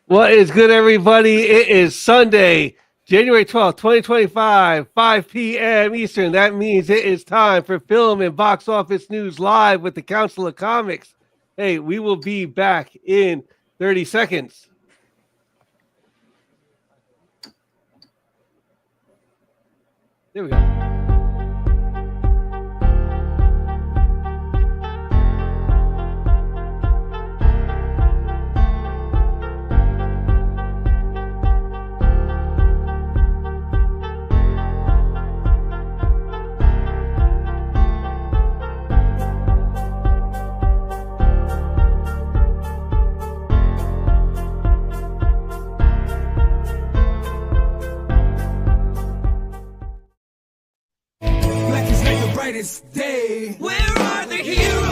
What is good, everybody? It is Sunday, January 12th, 2025, 5 p.m. Eastern. That means it is time for Film and Box Office News Live with the Council of Comics. Hey, we will be back in 30 seconds. There we go. Day. Where are the heroes?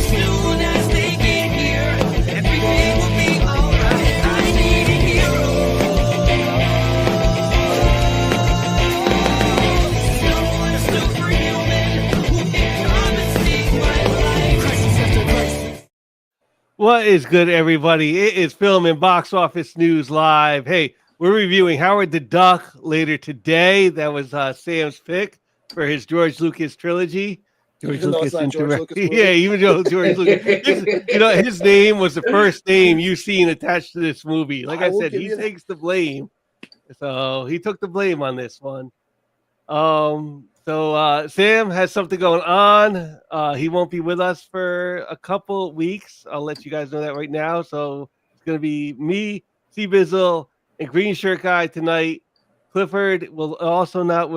Soon as they get here, everything will be alright. I need a hero. Someone superhuman who can come and save my life. Crisis after crisis. What is good, everybody? It is Film and Box Office News Live. Hey, we're reviewing Howard the Duck later today. That was Sam's pick for his George Lucas trilogy. George Lucas didn't direct. Yeah, even though George Lucas, his name was the first name you've seen attached to this movie. Like I said, he takes the blame. So he took the blame on this one. So Sam has something going on. He won't be with us for a couple weeks. I'll let you guys know that right now. So it's gonna be me, C Bizzle, and Green Shirt Guy tonight. Clifford will also not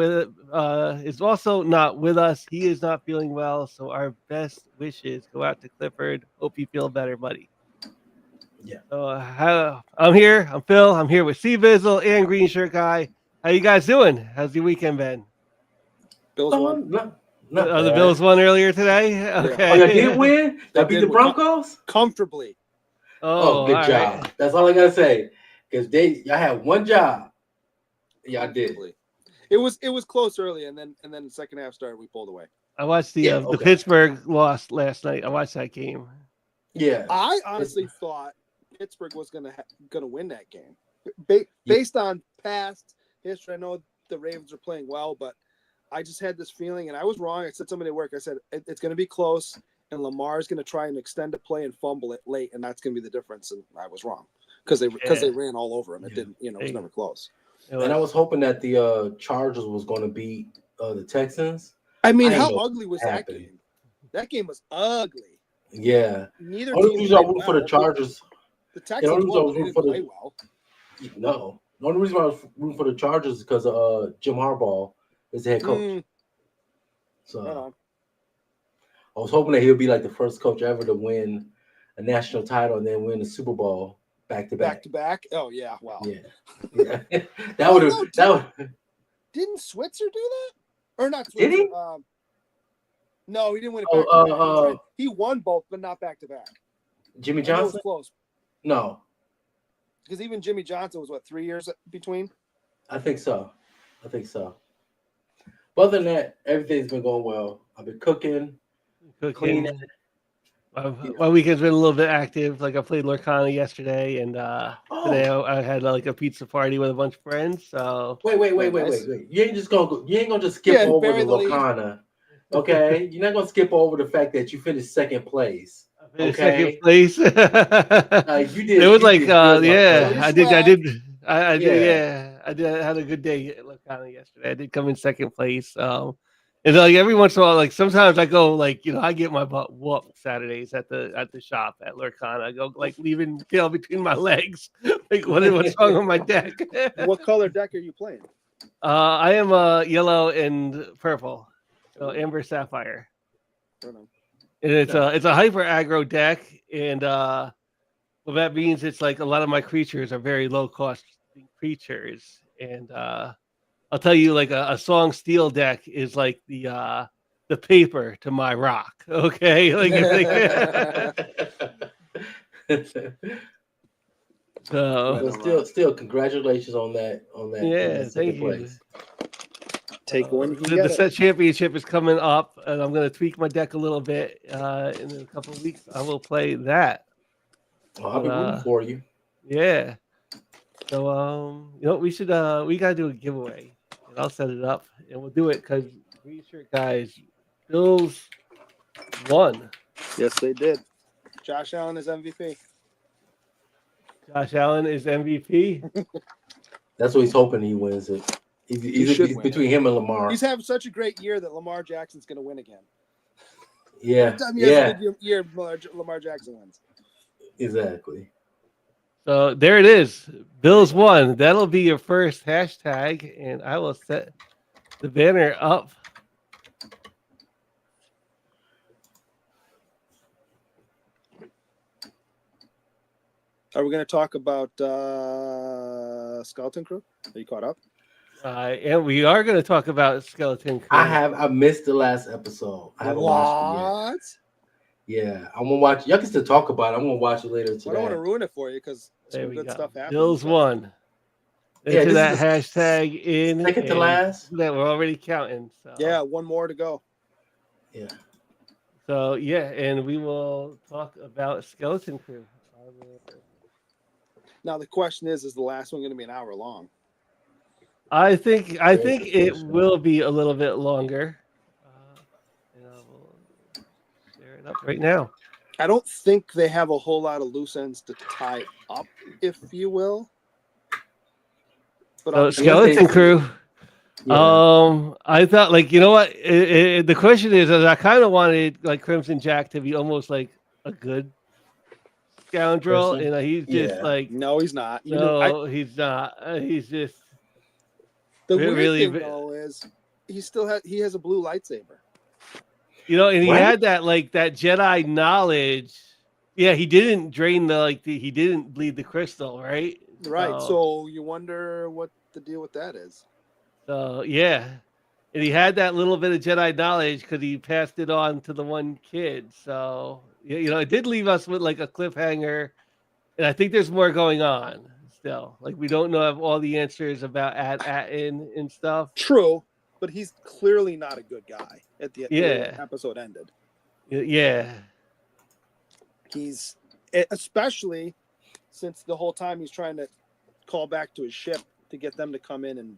is also not with us. He is not feeling well, so our best wishes go out to Clifford. Hope you feel better, buddy. Yeah. So I'm here. I'm Phil. I'm here with C Bizzle and Green Shirt Guy. How you guys doing? How's your weekend been? Bills won. The Bills won earlier today. Okay. Oh, y'all did win? Y'all beat the Broncos comfortably. Oh, good job. Right. That's all I gotta say. Because y'all had one job. Y'all did. It was close early, and then the second half started. We pulled away. I watched the Pittsburgh lost last night. I watched that game. Yeah, I honestly thought Pittsburgh was gonna win that game, based on past history. I know the Ravens are playing well, but I just had this feeling, and I was wrong. I said somebody at work. I said it's going to be close, and Lamar is going to try and extend a play and fumble it late, and that's going to be the difference. And I was wrong. Because they ran all over him. It didn't, it was never close. And I was hoping that the Chargers was going to beat the Texans. I mean, how ugly was that game? That game was ugly. Yeah. Neither only team reason I root for the Chargers. The Texans didn't play well. No. The only reason I was rooting for the Chargers is because Jim Harbaugh is the head coach. So I was hoping that he'll be like the first coach ever to win a national title and then win the Super Bowl. Back to back. Oh yeah, wow. Yeah. that would. Didn't Switzer do that? Or not Switzer? Did he? No, he didn't win it back to back. He won both, but not back to back. Jimmy Johnson was close. No, because even Jimmy Johnson was 3 years between. I think so. But other than that, everything's been going well. I've been cooking. Cleaning. My weekend's been a little bit active. Like I played Lorcana yesterday, and today I had like a pizza party with a bunch of friends. So wait. You ain't gonna just skip over the Lorcana, okay? You're not gonna skip over the fact that you finised second place. Second place. You did. It was I did. I had a good day at Lorcana yesterday. I did come in second place. And like every once in a while, like sometimes I go I get my butt whooped Saturdays at the shop at Lorcana. I go leaving tail between my legs. Like what's wrong with my deck? What color deck are you playing? I am yellow and purple, so amber sapphire. And it's a hyper aggro deck, and what that means it's like a lot of my creatures are very low cost creatures, and I'll tell you, like a Song Steel deck is like the paper to my rock. Okay, So still, congratulations on that. Yeah, thank you. Place. Take one. The set championship is coming up, and I'm going to tweak my deck a little bit. In a couple of weeks, I will play that. Well, I'll be rooting for you. Yeah. So we should we gotta do a giveaway, and I'll set it up, and we'll do it because Green Shirt guys, Bills won. Yes, they did. Josh Allen is MVP. Josh Allen is MVP. That's what he's hoping he wins it. He's between him and Lamar. He's having such a great year that Lamar Jackson's going to win again. Yeah. Every time he has a good year, Lamar Jackson wins. Exactly. So there it is. Bills won. That'll be your first hashtag, and I will set the banner up. Are we going to talk about Skeleton Crew? Are you caught up? And we are going to talk about Skeleton Crew. I missed the last episode. I haven't watched it yet. Yeah, I'm gonna watch. Y'all can still talk about it. I'm gonna watch it later today. I don't want to ruin it for you because some good stuff happens. Bills won. Into that hashtag in. Second to last. That we're already counting. So. Yeah, one more to go. Yeah. So yeah, and we will talk about Skeleton Crew. Now the question is the last one going to be an hour long? I think it will be a little bit longer. And I will share it up right now. I don't think they have a whole lot of loose ends to tie up, if you will. But Skeleton Crew. Yeah. I thought, like, you know what? The question is, I kind of wanted like Crimson Jack to be almost like a good scoundrel, and he's just like, no, he's not. He's not. He's just. The weird thing though is he has a blue lightsaber. And he had that that Jedi knowledge. Yeah, he didn't drain he didn't bleed the crystal, right? Right. So you wonder what the deal with that is. So yeah, and he had that little bit of Jedi knowledge because he passed it on to the one kid. So it did leave us with like a cliffhanger, and I think there's more going on. Still, we don't have all the answers about Atin and stuff. True, but he's clearly not a good guy at the episode ended. Yeah, he's especially since the whole time he's trying to call back to his ship to get them to come in and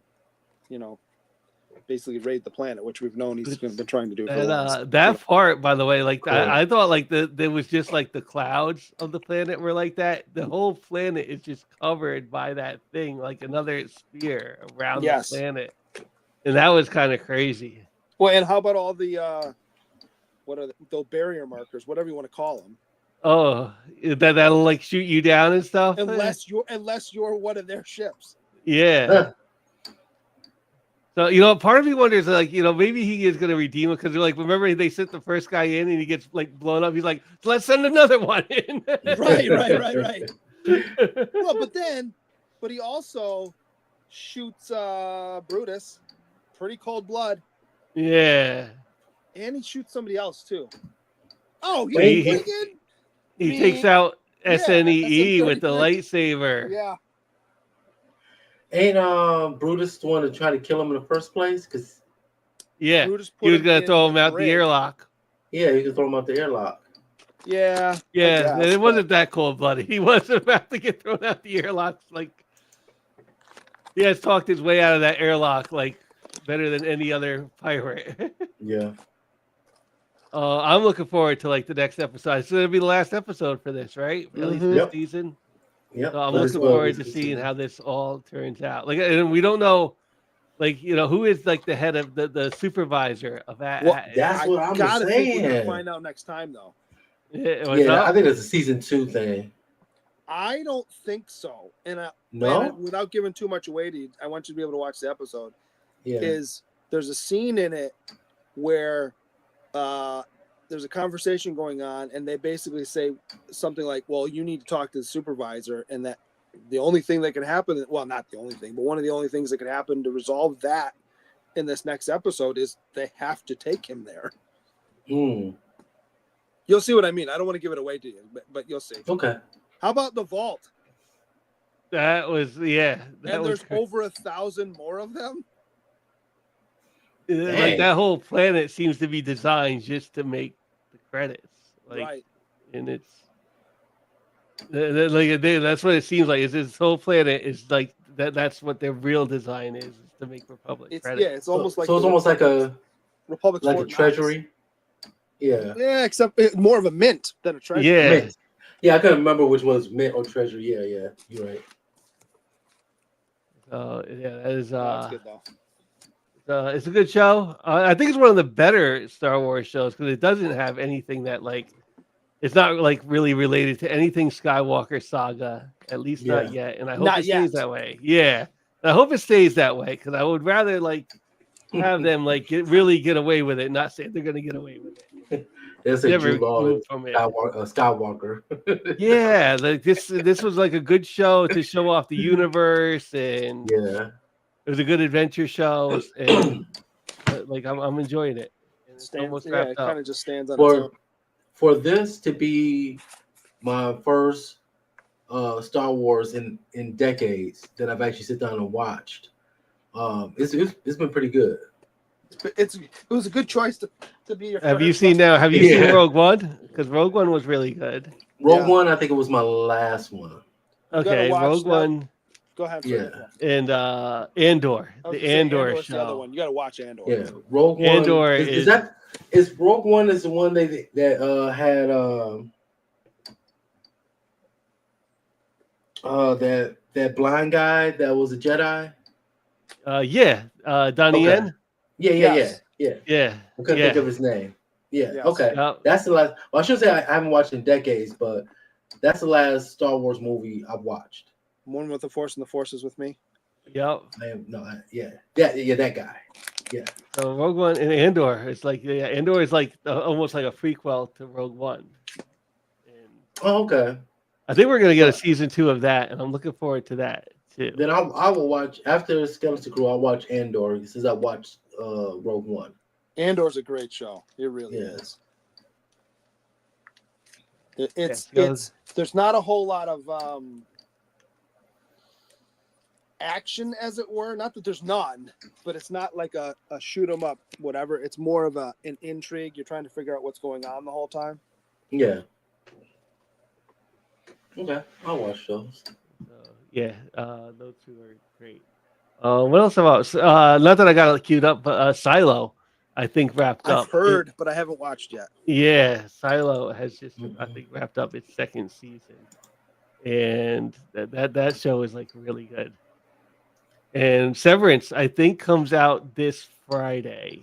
basically raid the planet, which we've known he's been trying to do. That part, by the way, I thought there was just the clouds of the planet were like that. The whole planet is just covered by that thing, like another sphere around the planet, and that was kind of crazy. Well, and how about all the what are those barrier markers, whatever you want to call them? Oh, that'll shoot you down and stuff. Unless you're one of their ships. Yeah. So, part of me wonders, maybe he is going to redeem it because, remember they sent the first guy in and he gets, blown up. He's like, let's send another one in. Right. Well, but he also shoots Brutus. Pretty cold blood. Yeah. And he shoots somebody else, too. Oh, he takes out SNEE with the lightsaber. Yeah. Ain't Brutus the one to try to kill him in the first place? He was gonna throw him out the airlock. Yeah, he could throw him out the airlock. Yeah. It wasn't that cold blooded. He wasn't about to get thrown out the airlock. He has talked his way out of that airlock better than any other pirate. Yeah. I'm looking forward to the next episode. It's gonna be the last episode for this, right? At least this season. Yeah, so I'm looking forward to seeing how this all turns out. And we don't know, who is the head of the supervisor of that. Well, that's what I'm saying. We're gonna find out next time, though. I think it's a season 2 thing. I don't think so. And without giving too much away to you, I want you to be able to watch the episode. Yeah. There's a scene in it where there's a conversation going on, and they basically say something like, well, you need to talk to the supervisor, and that the only thing that could happen, well, not the only thing, but one of the only things that could happen to resolve that in this next episode is they have to take him there. You'll see what I mean. I don't want to give it away to you, but you'll see. Okay. How about the vault? That was, there's over 1,000 more of them. Like that whole planet seems to be designed just to make the credits. Like, Right. and it's that's what it seems like. Is this whole planet is like that? That's what their real design is to make Republic It's credits. it's almost like so it's the almost Republic's like a Fort Knox. treasury. Yeah. Yeah, except more of a mint than a treasury. Yeah. Mint. Yeah, I couldn't remember which was mint or treasury. Yeah, you're right. Yeah, that is That's good though. it's a good show. I think it's one of the better Star Wars shows because it doesn't have anything that like it's not like really related to anything Skywalker saga, at least not yet. And I hope Not it yet. stays that way. Yeah, I hope it stays that way because I would rather like have them like really get away with it, not say they're gonna get away with it. It's a Never Jude Law move from it. Skywalker. Yeah, like this was like a good show to show off the universe, and Yeah. it was a good adventure show, and like I'm enjoying it. And it's almost It wrapped up. kind of just stands on its own. For this to be my first Star Wars in decades that I've actually sit down and watched, it's been pretty good. It was a good choice to be your. Have you first seen now? Have you seen Yeah. Rogue One? Because Rogue One was really good. Rogue One, I think it was my last one. Okay, watch Rogue that. One Go ahead. Yeah. and Andor, I was the gonna say Andor Andor's the other show. one. You got to watch Andor. Yeah, Rogue One. Andor is Rogue One is the one that had that blind guy that was a Jedi. Donnie Okay. Yen. Yes. Yeah, I couldn't think of his name. Yeah. Yes. Okay. Yep. That's the last. Well, I should say I haven't watched in decades, but that's the last Star Wars movie I've watched. One with the Force and the Force is with me. Yep. That guy. Yeah. So Rogue One and Andor, it's like Andor is like almost like a prequel to Rogue One. And Oh, okay. I think we're gonna get a season 2 of that, and I'm looking forward to that too. Then I will watch after Skeleton Crew. I'll watch Andor since I watched Rogue One. Andor's a great show. It really Yeah. is. It's there's not a whole lot of action, as it were. Not that there's none, but it's not like a shoot 'em up, whatever. It's more of an intrigue. You're trying to figure out what's going on the whole time. Yeah. Okay, I'll watch those. Those two are great. What else about? Not that I got it queued up, but Silo, I think wrapped up. I've heard, but I haven't watched yet. Yeah, Silo has just I think wrapped up its second season, and that show is like really good. And Severance, I think, comes out this Friday.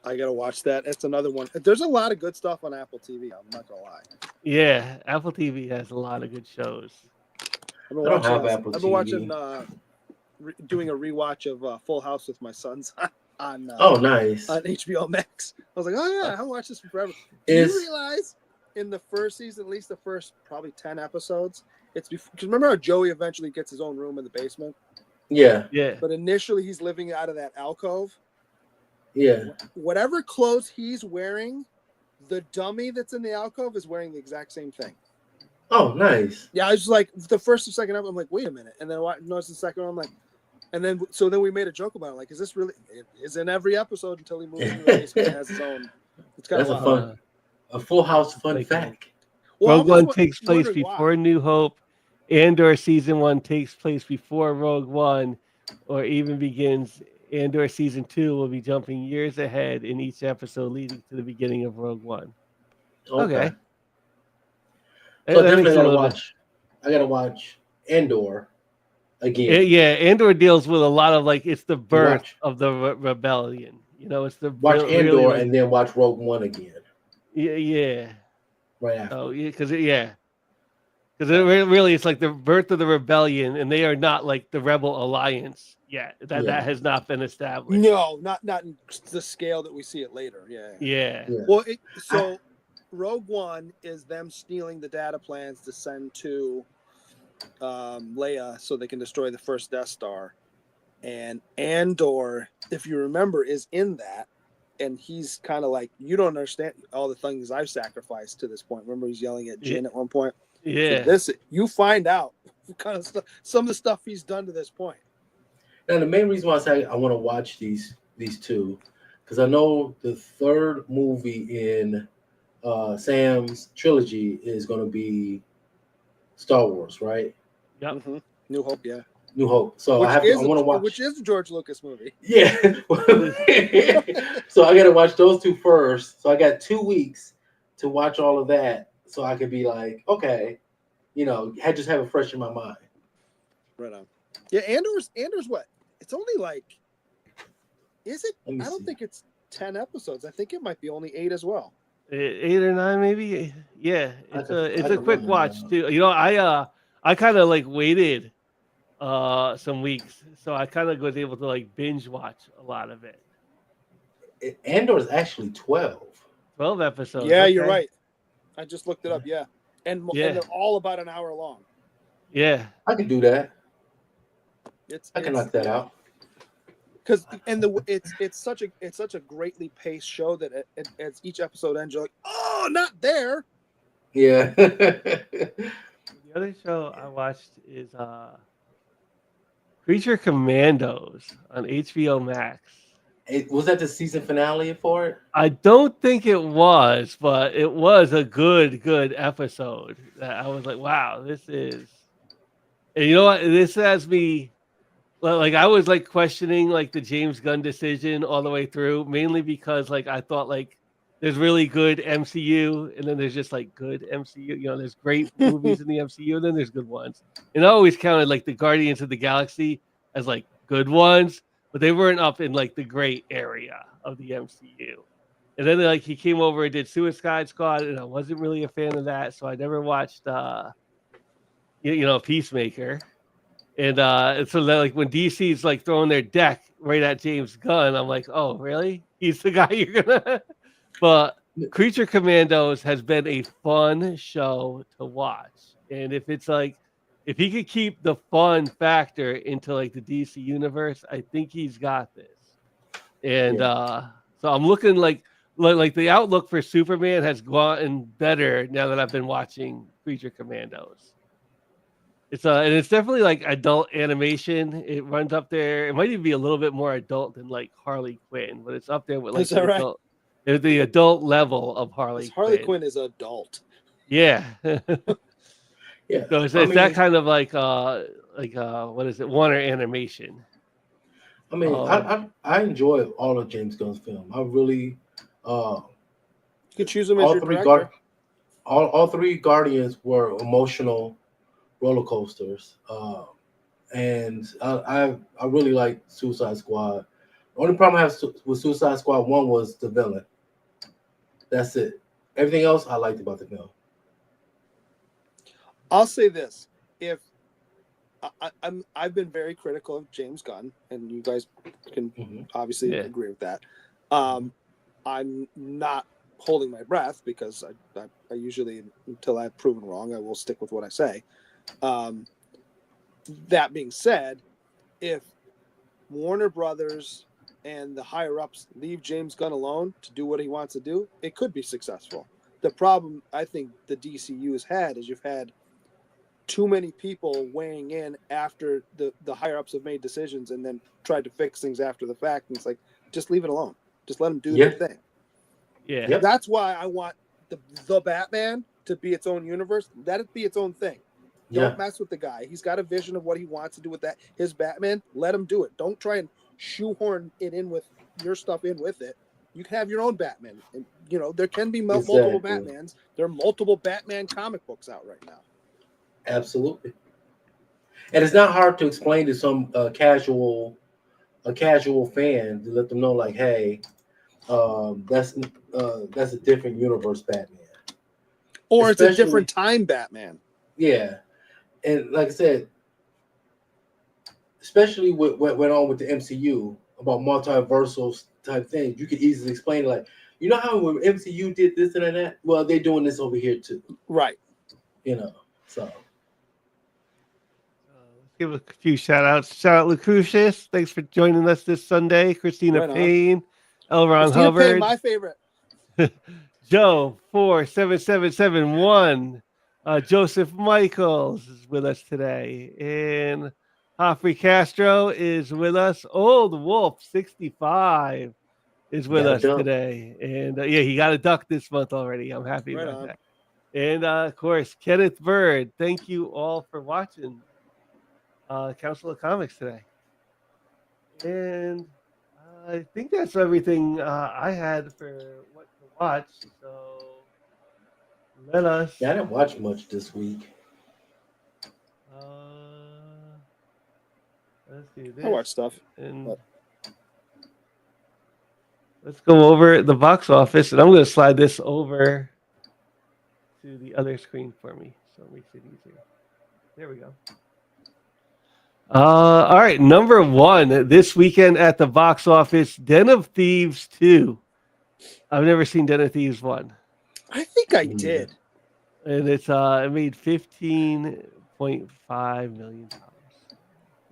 I gotta watch that. It's another one. There's a lot of good stuff on Apple TV. I'm not gonna lie. Yeah, Apple TV has a lot of good shows. I've been I don't have watching. Apple I've been TV. watching. Doing a rewatch of Full House with my sons on. Oh, nice. On HBO Max. I was like, oh yeah, I haven't watched this forever. Is- Do you realize in the first season, at least the first probably 10 episodes, it's before. Because remember how Joey eventually gets his own room in the basement, Yeah. but initially he's living out of that alcove. Yeah. Whatever clothes he's wearing, the dummy that's in the alcove is wearing the exact same thing. Oh, nice. Yeah, I was like the first and second episode, I'm like, wait a minute, and then I noticed the second one, I'm like, and then then we made a joke about it, like, is this really? It is in every episode until he moves into the basement and has his own. It's kind That's of a fun, a Full House fun like, fact. Well, Rogue I'm just One takes place wondering why. before New Hope. Andor season 1 takes place before Rogue One, or even begins. Andor season 2 will be jumping years ahead in each episode, leading to the beginning of Rogue One. Okay. So That definitely makes a gotta little bit- watch. I gotta watch Andor again. Yeah, Andor deals with a lot of like it's the birth Watch. of the rebellion. You know, it's the Watch really, Andor like- and then watch Rogue One again yeah. right after. Oh, yeah, because really it's like the birth of the rebellion, and they are not like the rebel alliance yet. That has not been established. No, not in the scale that we see it later. Yeah. Yeah. Yeah. Well, so Rogue One is them stealing the data plans to send to Leia so they can destroy the first Death Star, and Andor, if you remember, is in that, and he's kind of like, you don't understand all the things I've sacrificed to this point. Remember, he's yelling at Jin at one point. Yeah. So this, you find out kind of stuff, some of the stuff he's done to this point. Now the main reason why I say I want to watch these these two, because I know the third movie in Sam's trilogy is going to be Star Wars, right? Yep. Mm-hmm. New Hope, yeah. New Hope. So I want to watch. Which is a George Lucas movie. Yeah. So I got to watch those two first. So I got 2 weeks to watch all of that, so I could be like, okay, just have it fresh in my mind. Right on. Yeah, Andor's what? It's only like, is it? I don't think it's 10 episodes. I think it might be only 8 as well. 8 or 9, maybe. Yeah, it's a quick find watch out. too. I kind of like waited some weeks, so I kind of was able to like binge watch a lot of it. Andor is actually 12. 12 episodes. Yeah, okay. you're right. I just looked it up. Yeah, and Yeah. they're all about an hour long. Yeah. I can do that. I can It's knock that out. Because it's such a greatly paced show that as each episode ends, you're like, oh, not there. Yeah. The other show I watched is Creature Commandos on HBO Max. Was that the season finale for it? I don't think it was, but it was a good episode. That I was like, wow, this is. And you know what? This has me. Like I was like questioning like the James Gunn decision all the way through, mainly because like I thought like there's really good MCU and then there's just like good MCU. There's great movies in the MCU and then there's good ones. And I always counted like the Guardians of the Galaxy as like good ones, but they weren't up in like the great area of the MCU. And then like he came over and did Suicide Squad, and I wasn't really a fan of that, so I never watched Peacemaker. And so that like when DC's like throwing their deck right at James Gunn, I'm like, oh really? He's the guy you're gonna. But Creature Commandos has been a fun show to watch, and if he could keep the fun factor into like the DC universe, I think he's got this. And so I'm looking like the outlook for Superman has gotten better now that I've been watching Creature Commandos. And it's definitely like adult animation. It runs up there. It might even be a little bit more adult than like Harley Quinn, but it's up there with like the adult level of Harley Quinn. Harley Quinn is adult. Yeah. Yeah. So it's that kind of like what is it? Warner Animation. I mean, I enjoy all of James Gunn's film. I really you could choose him as your director. All three Guardians were emotional roller coasters, and I really like Suicide Squad. The only problem I have with Suicide Squad 1 was the villain. That's it. Everything else I liked about the film. I'll say this: if I've been very critical of James Gunn, and you guys can obviously agree with that. I'm not holding my breath because I usually, until I've proven wrong, I will stick with what I say. That being said, if Warner Brothers and the higher ups leave James Gunn alone to do what he wants to do, it could be successful. The problem I think the DCU has had is you've had too many people weighing in after the higher ups have made decisions and then tried to fix things after the fact. And it's like, just leave it alone. Just let them do their thing. Yeah. Yep. That's why I want the Batman to be its own universe. Let it be its own thing. Don't mess with the guy. He's got a vision of what he wants to do with that. His Batman, let him do it. Don't try and shoehorn it in with your stuff in with it. You can have your own Batman. And, there can be multiple Batmans. There are multiple Batman comic books out right now. Absolutely. And it's not hard to explain to some casual fan to let them know, like, hey, that's a different universe Batman. Or it's a different time Batman. Yeah. And like I said, especially what went on with the MCU about multiversal type things, you could easily explain, like, you know how when MCU did this and that? Well, they're doing this over here too. Right. So. Let's give a few shout outs. Shout out Lucretius. Thanks for joining us this Sunday. Christina Payne. L. Ron Hubbard. Payne, my favorite. Joe 47771. Joseph Michaels is with us today. And Joffrey Castro is with us. Old Wolf 65 is with Got a us duck. today. And yeah, he got a duck this month already. I'm happy Right about on. that. And of course, Kenneth Bird. Thank you all for watching Council of Comics today. And I think that's everything I had for what to watch. So let us. Yeah, I didn't watch much this week. Let's do this. I watch stuff. And but- let's go over the box office. And I'm going to slide this over to the other screen for me. So it makes it easier. There we go. All right. Number one this weekend at the box office, Den of Thieves 2. I've never seen Den of Thieves 1. I think I Mm. did. And it made $15.5 million.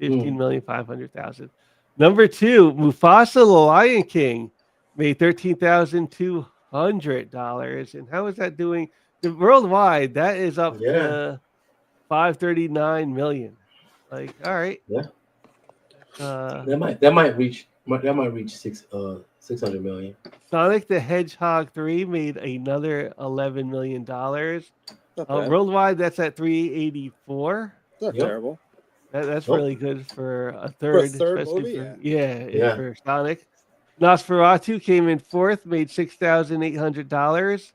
15,500,000. Number two, Mufasa the Lion King made $13,200. And how is that doing? Worldwide, that is up to 539 million. Like, all right. Yeah. That That might reach 600 million. Sonic the Hedgehog 3 made another $11 million. Not bad. Worldwide, that's at 384. Not Yep. terrible. That's Nope. really good for a For a third, third especially movie, Yeah. for Sonic. Nosferatu came in fourth, made $6,800,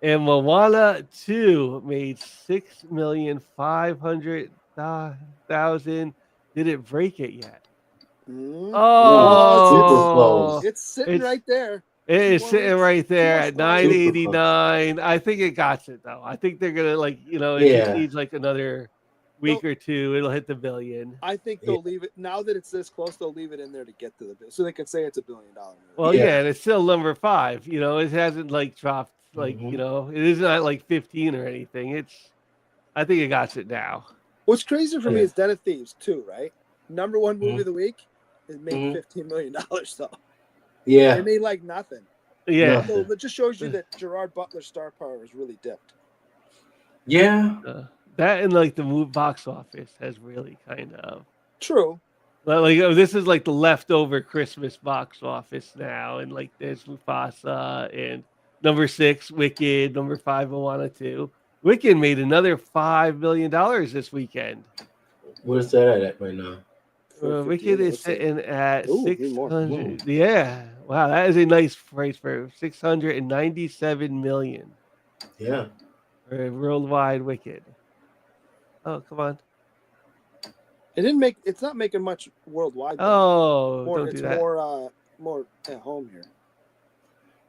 and Moana 2 made $6,500,000. Did it break it yet? Mm. Oh, super It's sitting right there. It is 2 more sitting weeks, right 2 there more at spots. 989. I think it got it though. I think they're gonna it just Yeah. needs like another week or two. It'll hit the billion. I think they'll leave it now that it's this close. They'll leave it in there to get to the bill, so they can say it's $1 billion movie. Well, Yeah. yeah, and it's still number 5. It hasn't like dropped Mhm. it is not like 15 or anything. I think it got it now. What's crazy for me Yeah. is Den of Thieves 2, right? Number one movie Mhm. of the week. It made Mhm. $15 million though. Yeah. It made like nothing. Yeah. So that just shows you that Gerard Butler's star power is really dipped. Yeah. That and like the move box office has really kind of True. this is like the leftover Christmas box office now, and like there's Mufasa and number 6 Wicked, number 5 Moana 2. Wicked made another $5 million this weekend. Where's that at right now? Wicked is sitting at Ooh, even more. 600. Yeah, wow, that is a nice price for 697 million Yeah. for worldwide Wicked. Oh, come on. It didn't make. It's not making much worldwide. Oh, more, don't it's do that. more at home here.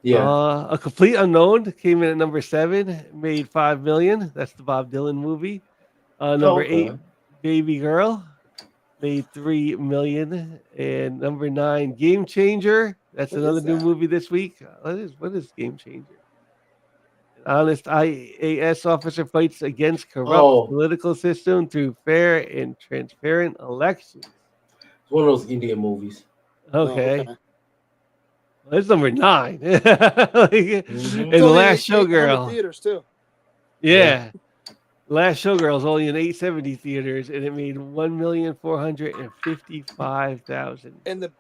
Yeah. A Complete Unknown came in at number 7, made 5 million. That's the Bob Dylan movie. Number 8, Baby Girl, made 3 million. And number 9, Game Changer. That's What another is new that? movie this week. What is Game Changer? An honest IAS officer fights against corrupt political system through fair and transparent elections. It's one of those Indian movies. Okay. okay. Well, that's number 9. And Mhm. The only Last 800 Showgirl. theaters too. Yeah. Last Showgirl is only in 870 theaters, and it made 1,455,000. And the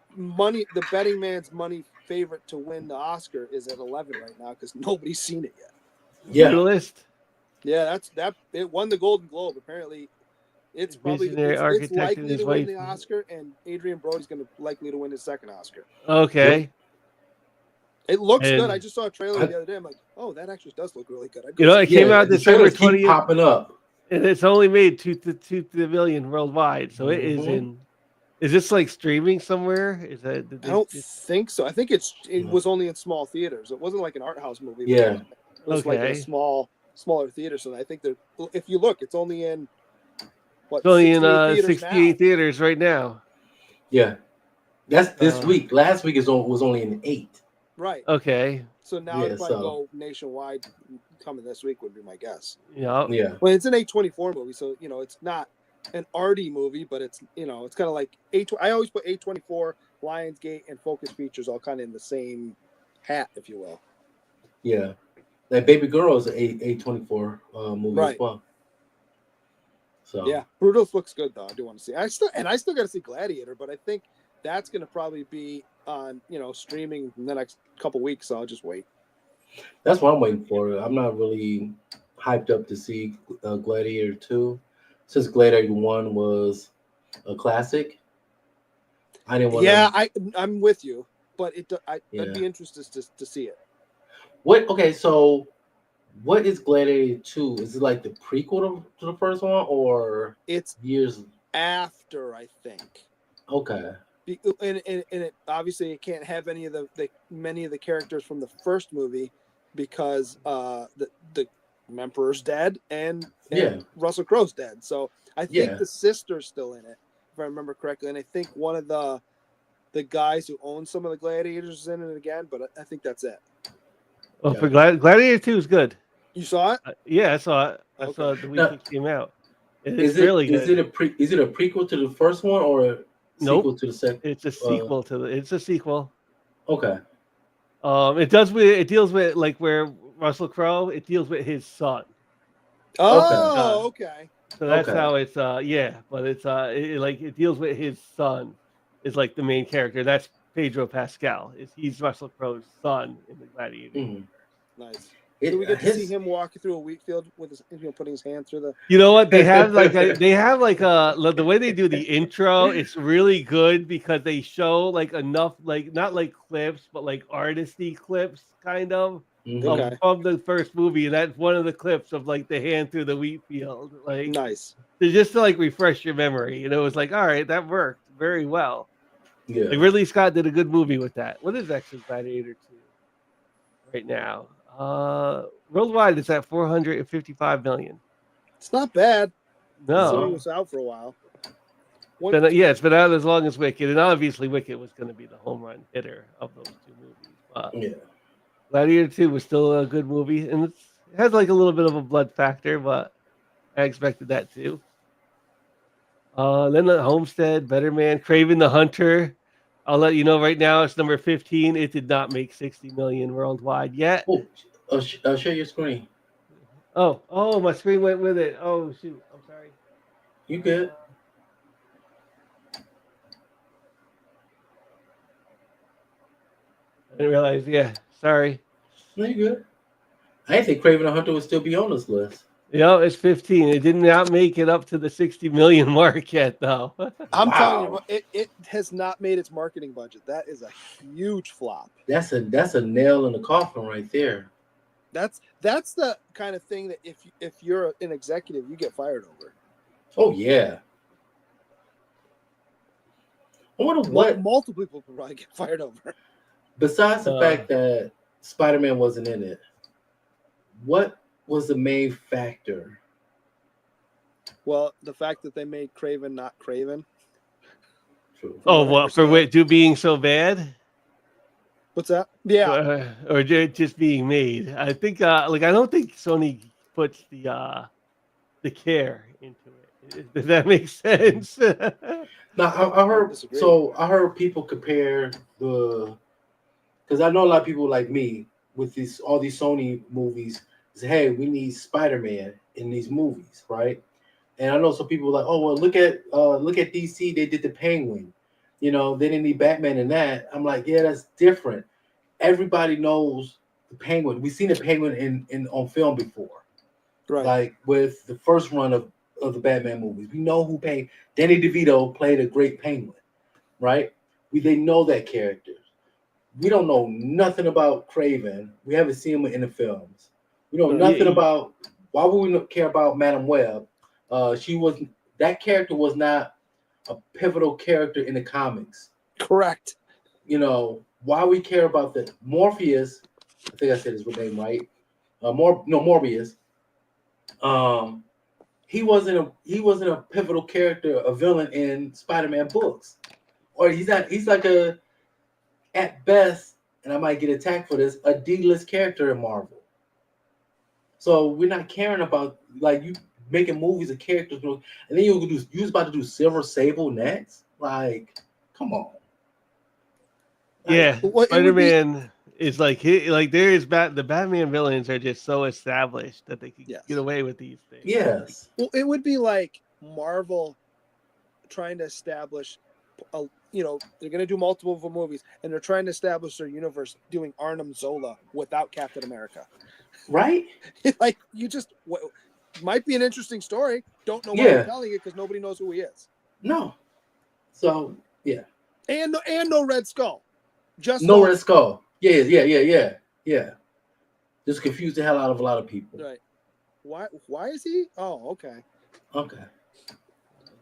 betting man's money favorite to win the Oscar is at 11 right now because nobody's seen it yet. Yeah. Brutalist. Yeah, it won the Golden Globe. Apparently, it's probably Visionary it's architect and likely his to win wife. the Oscar, and Adrian Brody's going to likely to win his second Oscar. Okay. It looks And- good. I just saw a trailer the other day. I'm like, oh, that actually does look really good. It came out the December trailers keep 20th, popping up. and it's only made 2 million worldwide. So it is Mhm. in. Is this like streaming somewhere? Is that? I don't think so. I think it was only in small theaters. It wasn't like an art house movie. Yeah. It was like a smaller theater. So I think if you look, it's only in It's only in 68 68 theaters right now. Yeah. That's this week. Last week was only in 8. Right. Okay. So now it'd probably go nationwide coming this week would be my guess. Yeah. Yeah. Well, it's an A24 movie, so it's not an arty movie, but it's it's kind of like I always put A24, Lionsgate, and Focus Features all kind of in the same hat, if you will. Yeah. That Baby Girl is a A24 movie as well. So Yeah, Brutus looks good though. I do want to see. I still got to see Gladiator, but I think that's going to probably be on streaming in the next couple weeks. So I'll just wait. that's what I'm waiting for. I'm not really hyped up to see Gladiator 2, since Gladiator 1 was a classic. I didn't want to. Yeah, I'm with you, but I'd Yeah. be interested to see it. What? Okay, so what is Gladiator 2? Is it like the prequel to the first one, or It's years? after, I think. Okay. And it obviously it can't have any of many of the characters from the first movie because the Emperor's dead and Yeah. Russell Crowe's dead. So I think Yeah. the sister's still in it, if I remember correctly. And I think one of the guys who own some of the gladiators is in it again, but I think that's it. Well, for Gladiator 2 is good. You saw it? Yeah, I saw it. I Okay. saw it the week Now, it came out. It's Is really good. is it a prequel to the first one or a Nope. sequel to the second? It's a sequel It's a sequel. Okay. It deals with like where Russell Crowe. It deals with his son. Oh, okay. So that's Okay. how it's but it's it deals with his son is like the main character. That's Pedro Pascal. He's Russell Crowe's son in the Gladiator. Mhm. Nice. Do we get to see him walk through a wheat field with his, putting his hand through the? You know what? They have the way they do the intro. It's really good because they show like enough not like clips, but like artisty clips, kind of. Mhm. Okay. Of the first movie, and that's one of the clips of like the hand through the wheat field, like Nice. just to like refresh your memory. And it was like, all right, that worked very well. Yeah. Like Ridley Scott did a good movie with that. What is actually Gladiator 2 right now? Worldwide, it's at 455 million. It's not bad. No, So it was out for a while. it's been out as long as Wicked, and obviously Wicked was going to be the home run hitter of those two movies. But Yeah. Gladiator 2 was still a good movie, and it has like a little bit of a blood factor, but I expected that too. Then the Homestead, Better Man, Craven the Hunter. I'll let you know right now it's number 15. It did not make 60 million worldwide yet. Oh, share your screen. Oh, my screen went with it. Oh shoot, I'm sorry. You good? I didn't realize. Yeah, sorry. No, you good. I didn't think Craven the Hunter would still be on this list. Yeah, it's 15. It did not make it up to the 60 million mark yet, though. I'm telling you, it has not made its marketing budget. That is a huge flop. That's a nail in the coffin right there. That's the kind of thing that if you're an executive, you get fired over. Oh yeah. I wonder what. Multiple people could probably get fired over. Besides the fact that Spider-Man wasn't in it, what was the main factor? Well, the fact that they made Craven not Craven. True. Oh, what for being so bad? What's that? Yeah. Or just being made. I think I don't think Sony puts the care into it. Does that make sense? Now I heard I heard people compare because I know a lot of people like me with all these Sony movies say, hey, we need Spider-Man in these movies, right? And I know some people are like, oh well, look at DC, they did the Penguin, they didn't need Batman in that. I'm like, yeah, that's different. Everybody knows the Penguin. We've seen the Penguin on film before, right? Like with the first run of the Batman movies, we know who Danny DeVito played a great Penguin, right? They know that character. We don't know nothing about Craven. We haven't seen him in the films. We know nothing about. Why would we care about Madame Web? That character was not a pivotal character in the comics. Correct. Why we care about the Morpheus? I think I said his name right. Morbius. He wasn't a pivotal character, a villain in Spider-Man books, or he's not. He's like at best, and I might get attacked for this, a D-list character in Marvel. So we're not caring about like you making movies of characters, and then you was about to do Silver Sable next. Like, come on. Yeah, Spider-Man is like the Batman villains are just so established that they can get away with these things. Yes. Well, it would be like Marvel trying to establish they're going to do multiple movies, and they're trying to establish their universe doing Arnim Zola without Captain America. Right? Like, might be an interesting story. Don't know why they're telling it because nobody knows who he is. No. So, yeah. And no Red Skull. Just no Red Skull. Yeah. Just confused the hell out of a lot of people. Right. Why is he? Oh, okay. Okay.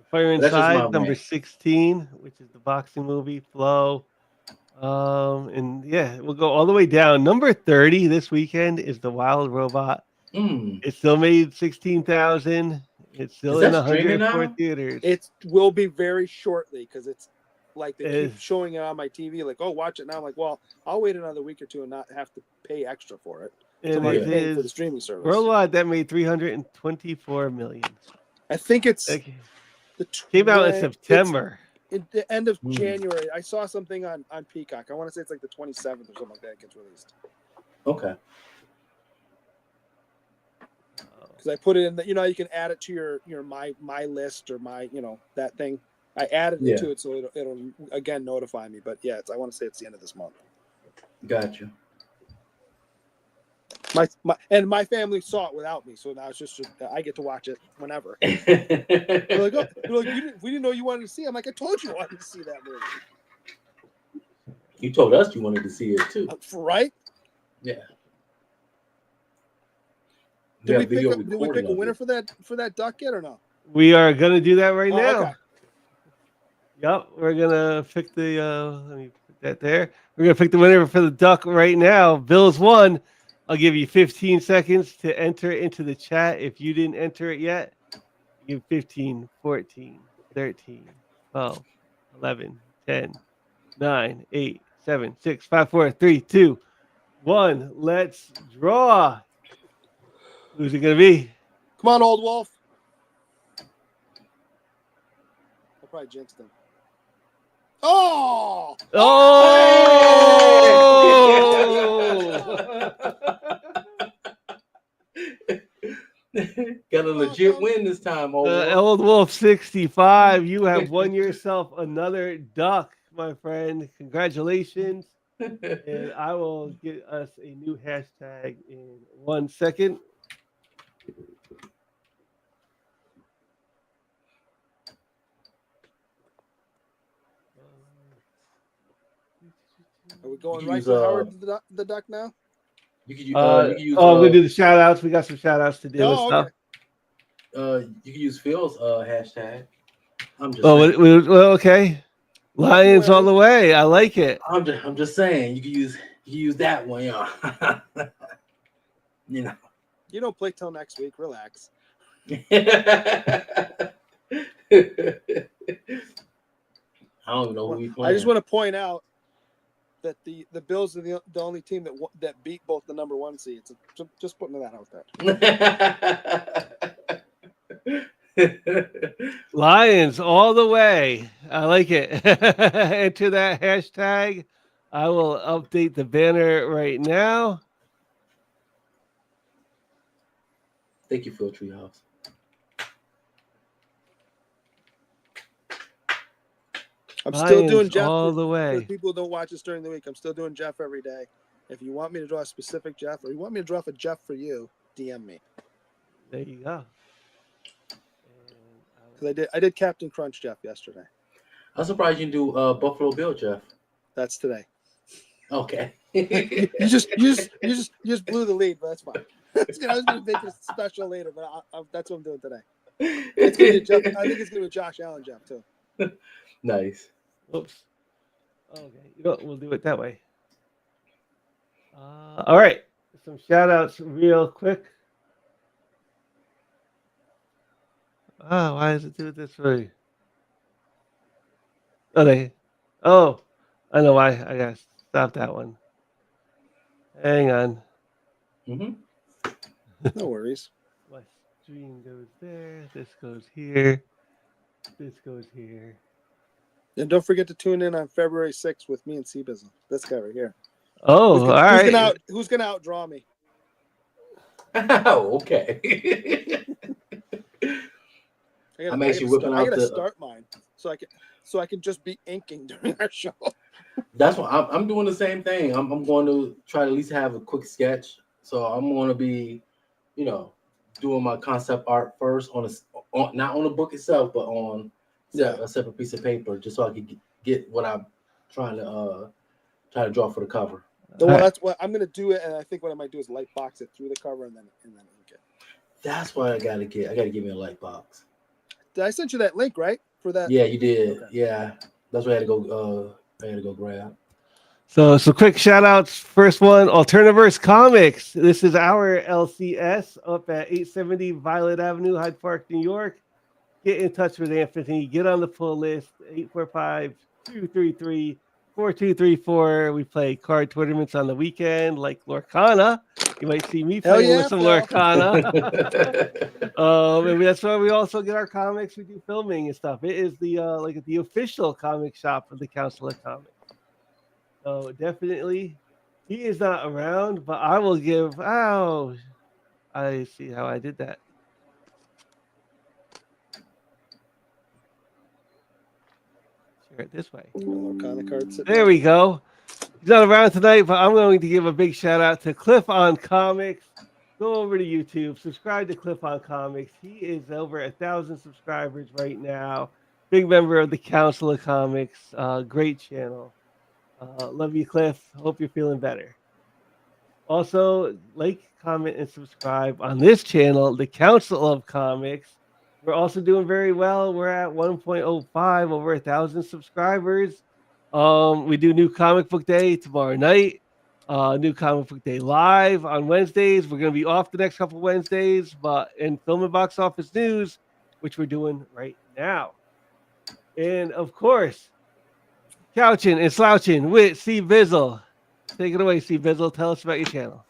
Fire That's just Inside, my number rant. 16, which is the boxing movie, Flow. And yeah, we'll go all the way down. Number 30 this weekend is The Wild Robot. It still made 16,000. It's still Is in that streaming 104 now? theaters. It will be very shortly because it's like they keep It's- showing it on my TV. Like, oh, watch it now. I'm like, well, I'll wait another week or two and not have to pay extra for it. So and I'm it paying for the is streaming service. worldwide that made 324 million. I think it's That the came out in it's September. at the end of Hmm. January. I saw something on Peacock. I want to say it's like the 27th or something like that. It gets released Okay. because I put it in the, you can add it to your my list or my that thing. I added it to it so it'll again notify me. But yeah, I want to say it's the end of this month. Gotcha. My family saw it without me, so now it's just I get to watch it whenever. They're like, oh, we didn't know you wanted to see it. I'm like, I told you I wanted to see that movie. You told us you wanted to see it too. Right? Yeah. Did we pick a winner for that duck yet or no? We are gonna do that right now. Okay. Yep, we're gonna pick the. Let me put that there. We're gonna pick the winner for the duck right now. Bills won. I'll give you 15 seconds to enter into the chat. If you didn't enter it yet, give 15, 14, 13, 12, 11, 10, 9, 8, 7, 6, 5, 4, 3, 2, 1. Let's draw. Who's it gonna be? Come on, old wolf. I probably jinxed him. Oh! Got a legit win this time, Old Wolf 65. You have won yourself another duck, my friend. Congratulations. And I will get us a new hashtag in 1 second. Are we going You right use, to Howard the Duck now? You can use, we'll do the shout outs. We got some shout outs to do and stuff. You can use Phil's hashtag. I'm just well, okay. Lions all the way. I like it. I'm just saying you can use that one, you know. You don't play till next week. Relax. I don't know who we playing. I just want to point out that the Bills are the only team that beat both the number 1 seeds. So just putting that out there. Lions all the way. I like it. Enter that hashtag. I will update the banner right now. Thank you, Phil Treehouse. I'm still Lions doing Jeff all the For way. people who don't watch us during the week, I'm still doing Jeff every day. If you want me to draw a specific Jeff, or you want me to draw a Jeff for you, DM me. There you go. Because I did Captain Crunch Jeff yesterday. I'm surprised you didn't do Buffalo Bill, Jeff. That's today. Okay. you just blew the lead, but that's fine. I was gonna make it special later, but that's what I'm doing today. It's gonna be Jeff. I think it's gonna be Josh Allen Jeff too. Nice. Oops. Okay. We'll do it that way. All right. Some shout outs real quick. Why does it do it this way? I know why. I gotta stop that one. Hang on. No worries. My stream goes there. This goes here. This goes here. And don't forget to tune in on February 6th with me and Seabism. This guy right here. Oh, all right. Who's gonna outdraw me? Oh, okay. I'm actually whipping I out gotta the. start mine so I can just be inking during our show. That's what I'm doing the same thing. I'm going to try to at least have a quick sketch. So I'm going to be, you know, doing my concept art first not on the book itself, but on a separate piece of paper, just so I can get what I'm trying to draw for the cover. Well, that's what I'm gonna do it, and I think what I might do is light box it through the cover and then ink it. That's what I gotta get. I gotta give me a light box. Did I send you that link right for that? Yeah, you did. Okay. Yeah, that's what I had to go. I had to go grab. So quick shout outs. First one, Alternaverse Comics. This is our LCS up at 870 Violet Avenue, Hyde Park, New York. Get in touch with Anthony. Get on the pull list, 845-233-4234. We play card tournaments on the weekend like Lorcana. You might see me playing with some Phil. Lorcana. And that's why we also get our comics. We do filming and stuff. It is the the official comic shop of the Council of Comics. So definitely, he is not around, but I will give. Oh, I see how I did that. Share it this way. There we go. He's not around tonight, but I'm going to give a big shout out to Cliff on Comics. Go over to YouTube, subscribe to Cliff on Comics. He is over 1,000 subscribers right now. Big member of the Council of Comics. Great channel. Love you, Cliff. Hope you're feeling better. Also, like, comment, and subscribe on this channel, the Council of Comics. We're also doing very well. We're at 1.05, over 1,000 subscribers. We do New Comic Book Day tomorrow night. New Comic Book Day live on Wednesdays. We're going to be off the next couple Wednesdays, but in Film and Box Office News, which we're doing right now. And of course, Couching and Slouching with C Bizzle. Take it away, C Bizzle. Tell us about your channel.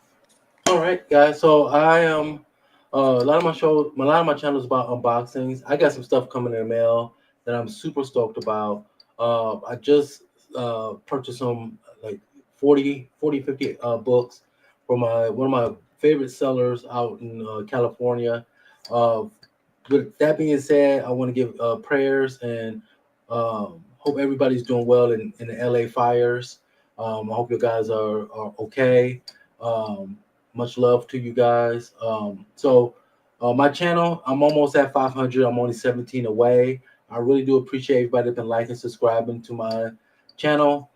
All right, guys. So I am a lot of my channel is about unboxings. I got some stuff coming in the mail that I'm super stoked about. I just purchased some like 40, 50 books from one of my favorite sellers out in California. With that being said, I want to give prayers and hope everybody's doing well in the LA fires. I hope you guys are okay. Much love to you guys. So my channel, I'm almost at 500. I'm only 17 away. I really do appreciate everybody that's been liking, subscribing to my channel.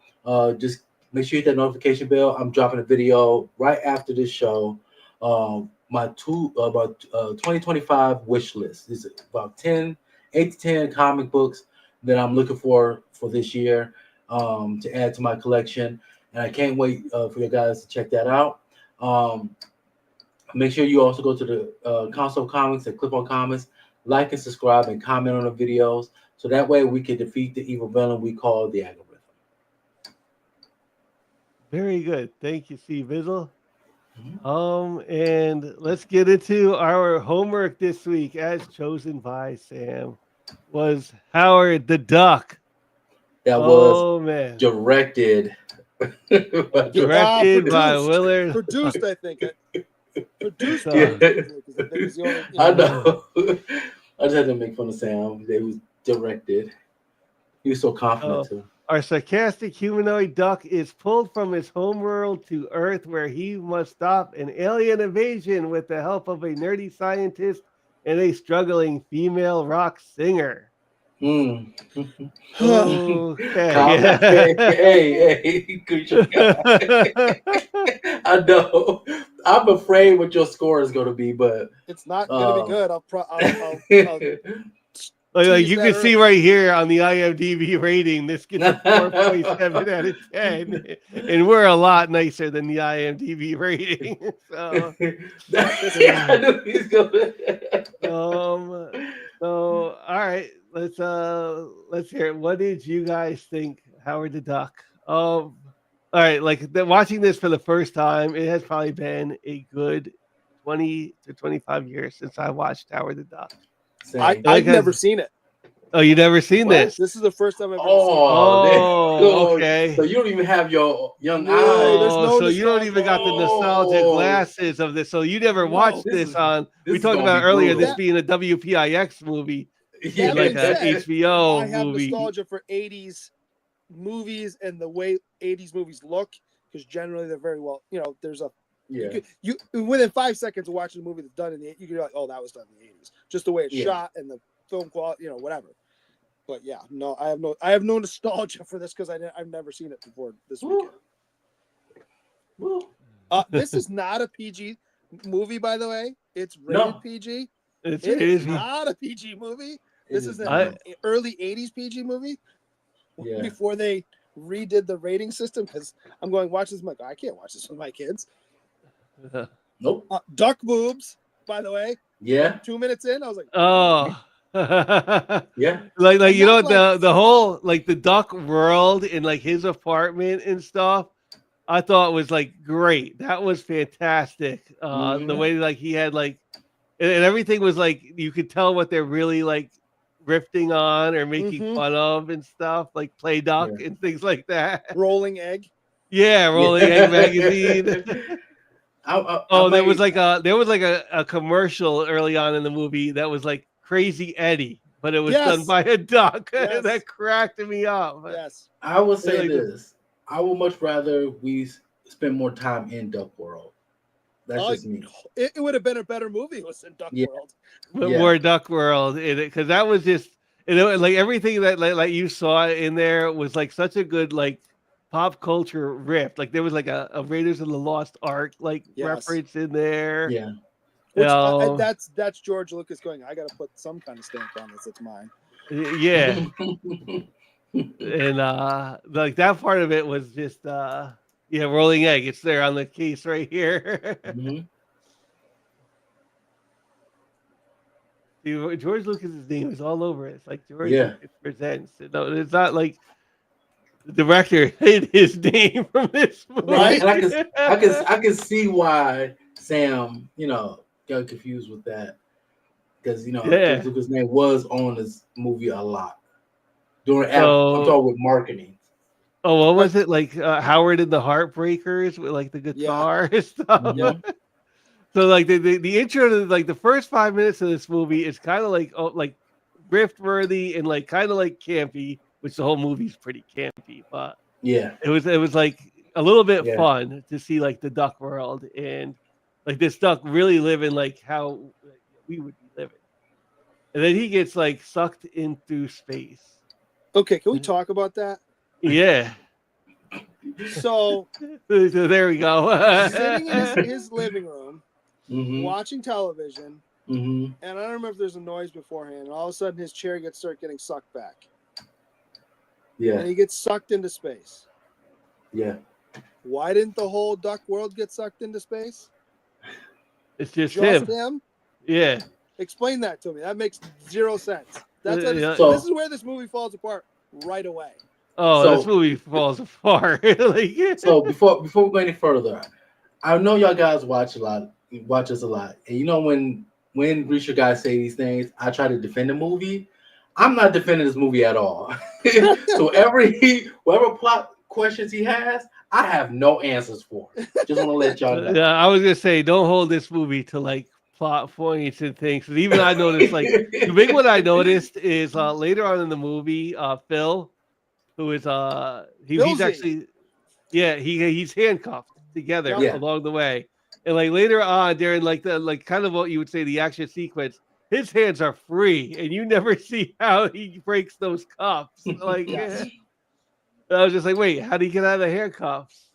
Just make sure you hit that notification bell. I'm dropping a video right after this show. My 2025 wish list is about 8 to 10 comic books that I'm looking for this year to add to my collection. And I can't wait for you guys to check that out. Make sure you also go to the Console Comics and Clip on Comics, like and subscribe and comment on the videos. So that way we can defeat the evil villain we call the algorithm. Very good. Thank you, C Bizzle. And let's get into our homework this week, as chosen by Sam, was Howard the Duck. That was directed by Willard. Produced, I think. Produced. Yeah. I know. I just had to make fun of Sam. It was directed. He was so confident too. Our sarcastic humanoid duck is pulled from his homeworld to Earth, where he must stop an alien invasion with the help of a nerdy scientist and a struggling female rock singer. Okay. Hey, I know. I'm afraid what your score is going to be, but it's not going to be good. I'll like you can see right here on the IMDb rating, this gets a 4.7 out of 10, and we're a lot nicer than the IMDb rating. So, I knew he's gonna. So all right, let's hear it. What did you guys think, Howard the Duck? All right, watching this for the first time, it has probably been a good 20 to 25 years since I watched Howard the Duck. I've never seen it. Oh, you never seen this? This is the first time I've ever seen it. Oh, okay. So you don't even have your young eyes. So you don't even got the nostalgic glasses of this. So you never watched this on. We talked about earlier this being a WPIX movie. That like being a said, HBO I have movie. nostalgia for 80s movies and the way 80s movies look, because generally they're very well, there's a Yeah. you within 5 seconds of watching a movie that's done in the, you can be like, oh, that was done in the 80s, just the way it's Yeah. shot and the film quality, whatever. But yeah, no, I have no nostalgia for this because I've never seen it before this weekend. Well, This is not a PG movie, by the way. It's rated No. PG. It's It is crazy. not a PG movie. it This is an not. early 80s PG movie Yeah. before they redid the rating system, because I'm going, watch this. I'm like, I can't watch this with my kids. Nope. Duck boobs, by the way. Yeah. 2 minutes in, I was like, Oh. Yeah. like And you know not like- the whole like the duck world in like his apartment and stuff, I thought was like great. That was fantastic. The Mhm. way like he had like and everything was like you could tell what they're really like riffing on or making Mhm. fun of and stuff, like Play Duck Yeah. and things like that. rolling egg. Yeah, Rolling Egg magazine. Oh, there was like a commercial early on in the movie that was like Crazy Eddie, but it was done Yes. by a duck. Yes. That cracked me up. Yes. I will say Like the- this. I would much rather we spend more time in Duck World. That's just me. It would have been a better movie if it was in Duck Yeah. World. But Yeah. more Duck World in it because that was just like everything that like you saw in there was like such a good like pop culture riff. Like there was like a Raiders of the Lost Ark like Yes. reference in there. Yeah. Which know. that's George Lucas going, I got to put some kind of stamp on this. It's mine. Yeah. And like that part of it was just Rolling Egg. It's there on the case right here. Mhm. See, George Lucas's name is all over it. It's like George Yeah. Lucas presents. No, it's not like the director hid his name from this movie. Right. And I can see why Sam, got confused with that. Because Yeah. George Lucas' name was on this movie a lot. I'm So- talking with marketing. Oh, what was it like? Howard and the Heartbreakers with like the guitar and stuff. Mhm. So like the intro to like the first 5 minutes of this movie is kind of like rift worthy and like kind of like campy, which the whole movie's pretty campy, but Yeah. it was like a little bit Yeah. fun to see like the duck world and like this duck really living like how we would be living. And then he gets like sucked into space. Okay, can we talk about that? Yeah. So So there we go. sitting in his living room, Mm-hmm. watching television, Mm-hmm. and I don't remember if there's a noise beforehand, and all of a sudden his chair start getting sucked back. Yeah. And he gets sucked into space. Yeah. Why didn't the whole duck world get sucked into space? It's just Just him. him? Yeah. Explain that to me. That makes zero sense. That's Yeah. So- this is where this movie falls apart right away. Oh, So- this movie falls apart. Like, So before we go any further, I know y'all guys watch us a lot, and when Reacher guys say these things, I try to defend the movie. I'm not defending this movie at all. So whatever plot questions he has, I have no answers for. Just want to let y'all know. yeah, I was gonna say, don't hold this movie to like plot points and things. 'Cause even I noticed, like, the big one I noticed is later on in the movie, Phil, who is he's Philzy. actually, he's handcuffed together Yeah. along the way, and like later on during like the like kind of what you would say the action sequence, his hands are free, and you never see how he breaks those cuffs. Like, Yes. I was just like, wait, how do you get out of the handcuffs?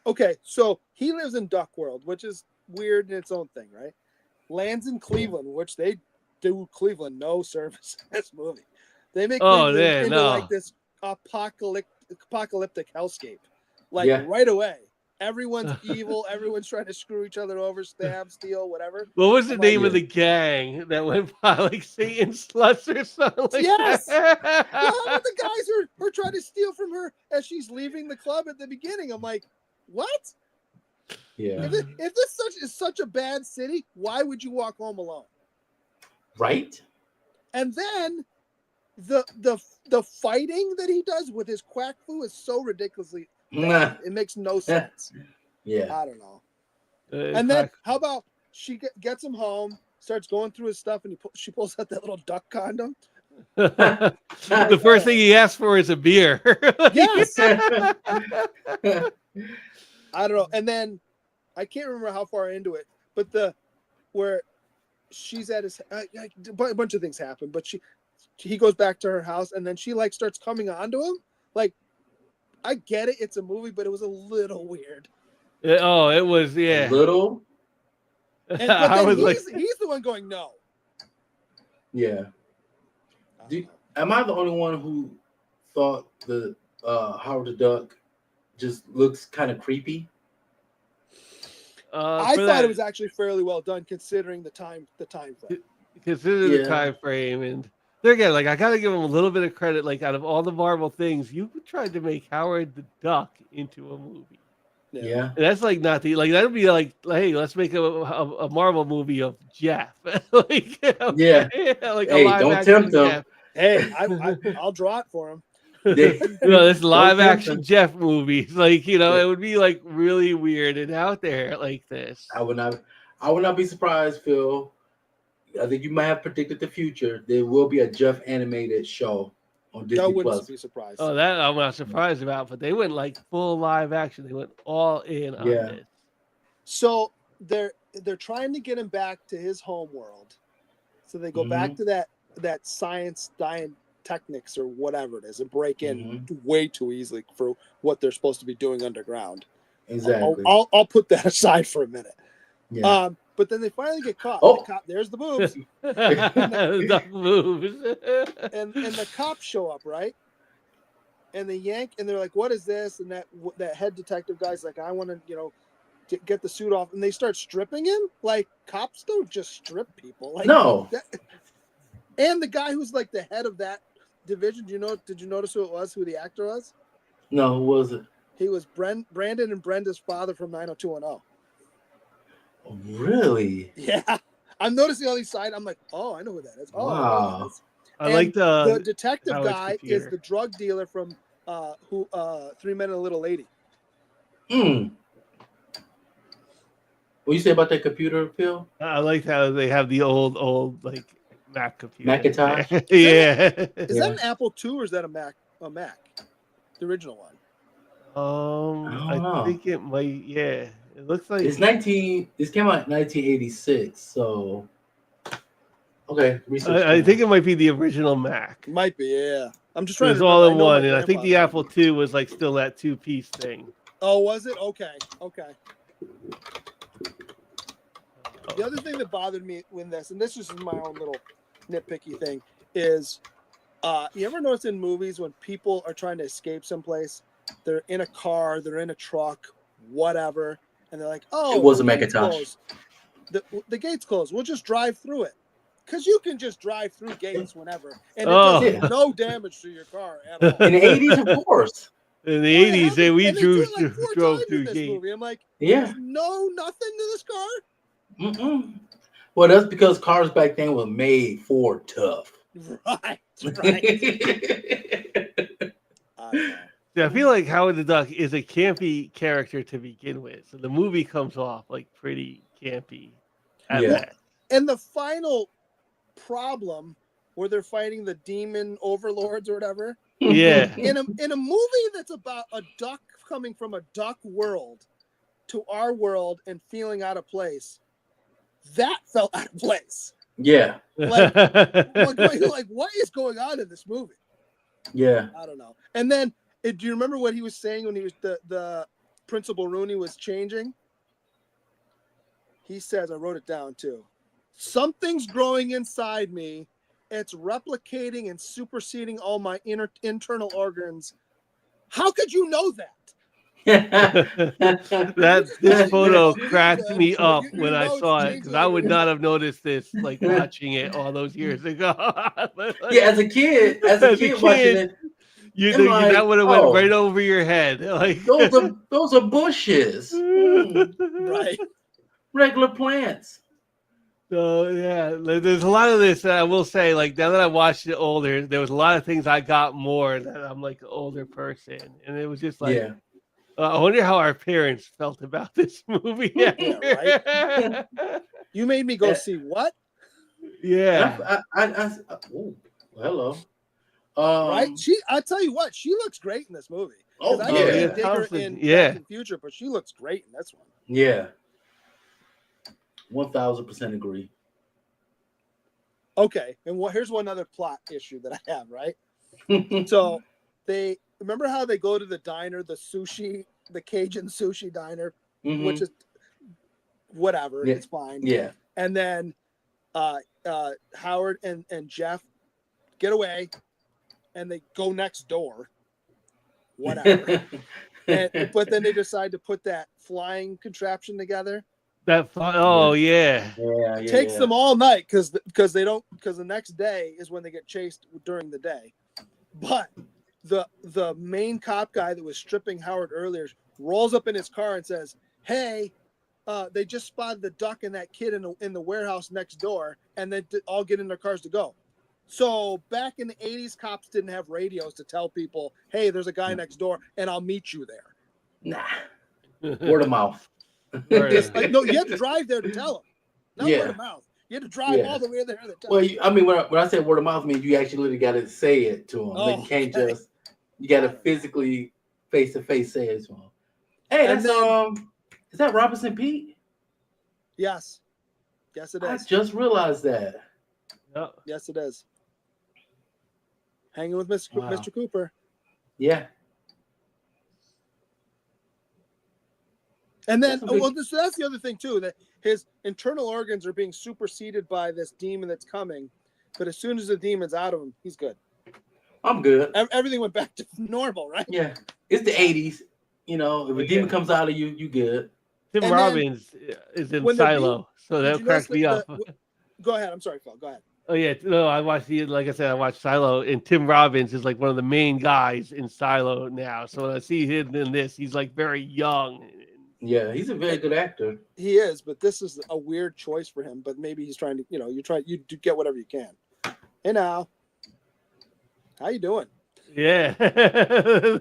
Okay, so he lives in Duck World, which is weird in its own thing, right? Lands in Cleveland, which they do Cleveland no service in this movie. They make Cleveland yeah, into no. like this apocalyptic hellscape. Like Yeah. right away. Everyone's evil, everyone's trying to screw each other over, stab, steal, whatever. What was the I'm name like- of the gang that went by like Satan sluts or something? Like Yes! that? Well, how about the guys who are trying to steal from her as she's leaving the club at the beginning? I'm like, what? Yeah. If this is such a bad city, why would you walk home alone? Right? And then the fighting that he does with his quack foo is so ridiculously bad. It makes no sense. Yeah. I don't know. And then how about she gets him home, starts going through his stuff, and she pulls out that little duck condom. The first thing he asks for is a beer. Yes. I don't know. And then I can't remember how far into it, but where she's at his a bunch of things happen, but he goes back to her house, and then she like starts coming onto him. Like, I get it, it's a movie, but it was a little weird. Oh, it was, yeah. A little. But then he's the one going no. Yeah. Am I the only one who thought the Howard the Duck just looks kind of creepy? I thought it was actually fairly well done considering the time frame. Considering the time frame, and there again, like I gotta give him a little bit of credit. Like out of all the Marvel things, you tried to make Howard the Duck into a movie. Yeah. And that's like not the like that'd be like hey, let's make a Marvel movie of Jeff. Like yeah, like hey, a live don't action tempt them. Jeff. Hey, I'll draw it for him. This live action Jeff movies, like it would be like really weird and out there like this. I would not be surprised, Phil. I think you might have predicted the future. There will be a Jeff animated show on Disney That wouldn't Plus. be surprised. Oh, that I'm not surprised about, but they went like full live action. They went all in on this. So they're trying to get him back to his home world. So they go back to that science technics or whatever it is and break in way too easily for what they're supposed to be doing underground. Exactly. I'll put that aside for a minute. Yeah. But then they finally get caught. Oh. There's the boobs. The moves. and the cops show up, right? And they yank, and they're like, "What is this?" And that head detective guy's like, "I want to, get the suit off." And they start stripping him. Like, cops don't just strip people. Like, no. And the guy who's like the head of that division, did you notice who it was? Who the actor was? No, who was it? He was Brandon and Brenda's father from 90210. Oh, really? Yeah. I'm noticing all these sides. I'm like, oh, I know who that is. Oh, wow. I like the detective guy is the drug dealer from 3 Men and a Little Lady. What you say about that computer, Phil? I like how they have the old like Mac computer. Macintosh? Yeah. Is that an Apple II or is that a Mac? The original one. I think it might. Yeah, it looks like This came out in 1986. So, okay. I think it might be the original Mac. Might be. Yeah. I'm just trying. It's all in one, and I think the Apple II was like still that 2-piece thing. Oh, was it? Okay. The other thing that bothered me with this, and this is my own little nitpicky thing, is you ever notice in movies when people are trying to escape someplace, they're in a car, they're in a truck, whatever, and they're like, "Oh, it was a Macintosh. The gate's closed. We'll just drive through it." Because you can just drive through gates whenever, and it does no damage to your car at all. In the 80s, of course. In the 80s, we drove through this gates. movie. I'm like, yeah, there's nothing to this car. Well, that's because cars back then were made for tough. Right. Yeah, I feel like Howard the Duck is a campy character to begin with, so the movie comes off like pretty campy. And the final problem where they're fighting the demon overlords or whatever. Yeah. In a movie that's about a duck coming from a duck world to our world and feeling out of place, that felt out of place. Yeah. Like what is going on in this movie? Yeah. I don't know. And then, do you remember what he was saying when he was the Principal Rooney was changing? He says, I wrote it down too. Something's growing inside me. It's replicating and superseding all my internal organs. How could you know that? This photo cracked me up when I saw it because I would not have noticed this like watching it all those years ago. Yeah, as a kid watching it, that would have went right over your head. Like those are bushes, right? Regular plants. So yeah, there's a lot of this that I will say. Like now that I watched it older, there was a lot of things I got more that I'm like an older person, and it was just like. Yeah. I wonder how our parents felt about this movie. Yeah, right? You made me go see what? Yeah. Ooh, hello. Right? Um. I tell you what, she looks great in this movie. Oh Because I Oh, didn't yeah. even yeah. dig her Thompson. in Back Yeah. to the Future, but she looks great in this one. Yeah. 1000% agree. Okay, and here's one other plot issue that I have, right? So they remember how they go to the diner, the Cajun sushi diner, which Hmm. is whatever, Yeah. it's fine. Yeah. And then Howard and Jeff get away and they go next door, whatever. But then they decide to put that flying contraption together. Oh, yeah. Yeah. Takes Yeah. them all night because the next day is when they get chased during the day. But the main cop guy that was stripping Howard earlier rolls up in his car and says, "Hey, they just spotted the duck and that kid in the warehouse next door, and they all get in their cars to go." So back in the 80s, cops didn't have radios to tell people, "Hey, there's a guy next door, and I'll meet you there." Nah. Word of mouth. No, you had to drive there to tell them, not word Yeah. of mouth. You had to drive Yeah. all the way there to tell Well, them. I mean, when I say word of mouth, I mean you actually literally got to say it to them. Like you Oh, can't okay. just you got to Got it. physically face to face say it to them. Hey, And that's then is that Robinson Pete? yes, it I is. just realized that. Oh, Yes, it is. Hanging with Wow. Mr. Cooper. Yeah. And then, That's a big- that's the other thing too, that his internal organs are being superseded by this demon that's coming. But as soon as the demon's out of him, he's good. I'm good. Everything went back to normal, right? Yeah. It's the 80s. You know, if a demon comes out of you, you good. Tim And then Robbins is in when they're being, Silo, so did that you notice cracked me up. go ahead. I'm sorry, Phil. Go ahead. Oh yeah, no, I watched like I said, I watched Silo, and Tim Robbins is like one of the main guys in Silo now. So when I see him in this, he's like very young. Yeah, he's a very good actor. He is, but this is a weird choice for him. But maybe he's trying to, you do get whatever you can. Hey now, how you doing? Yeah,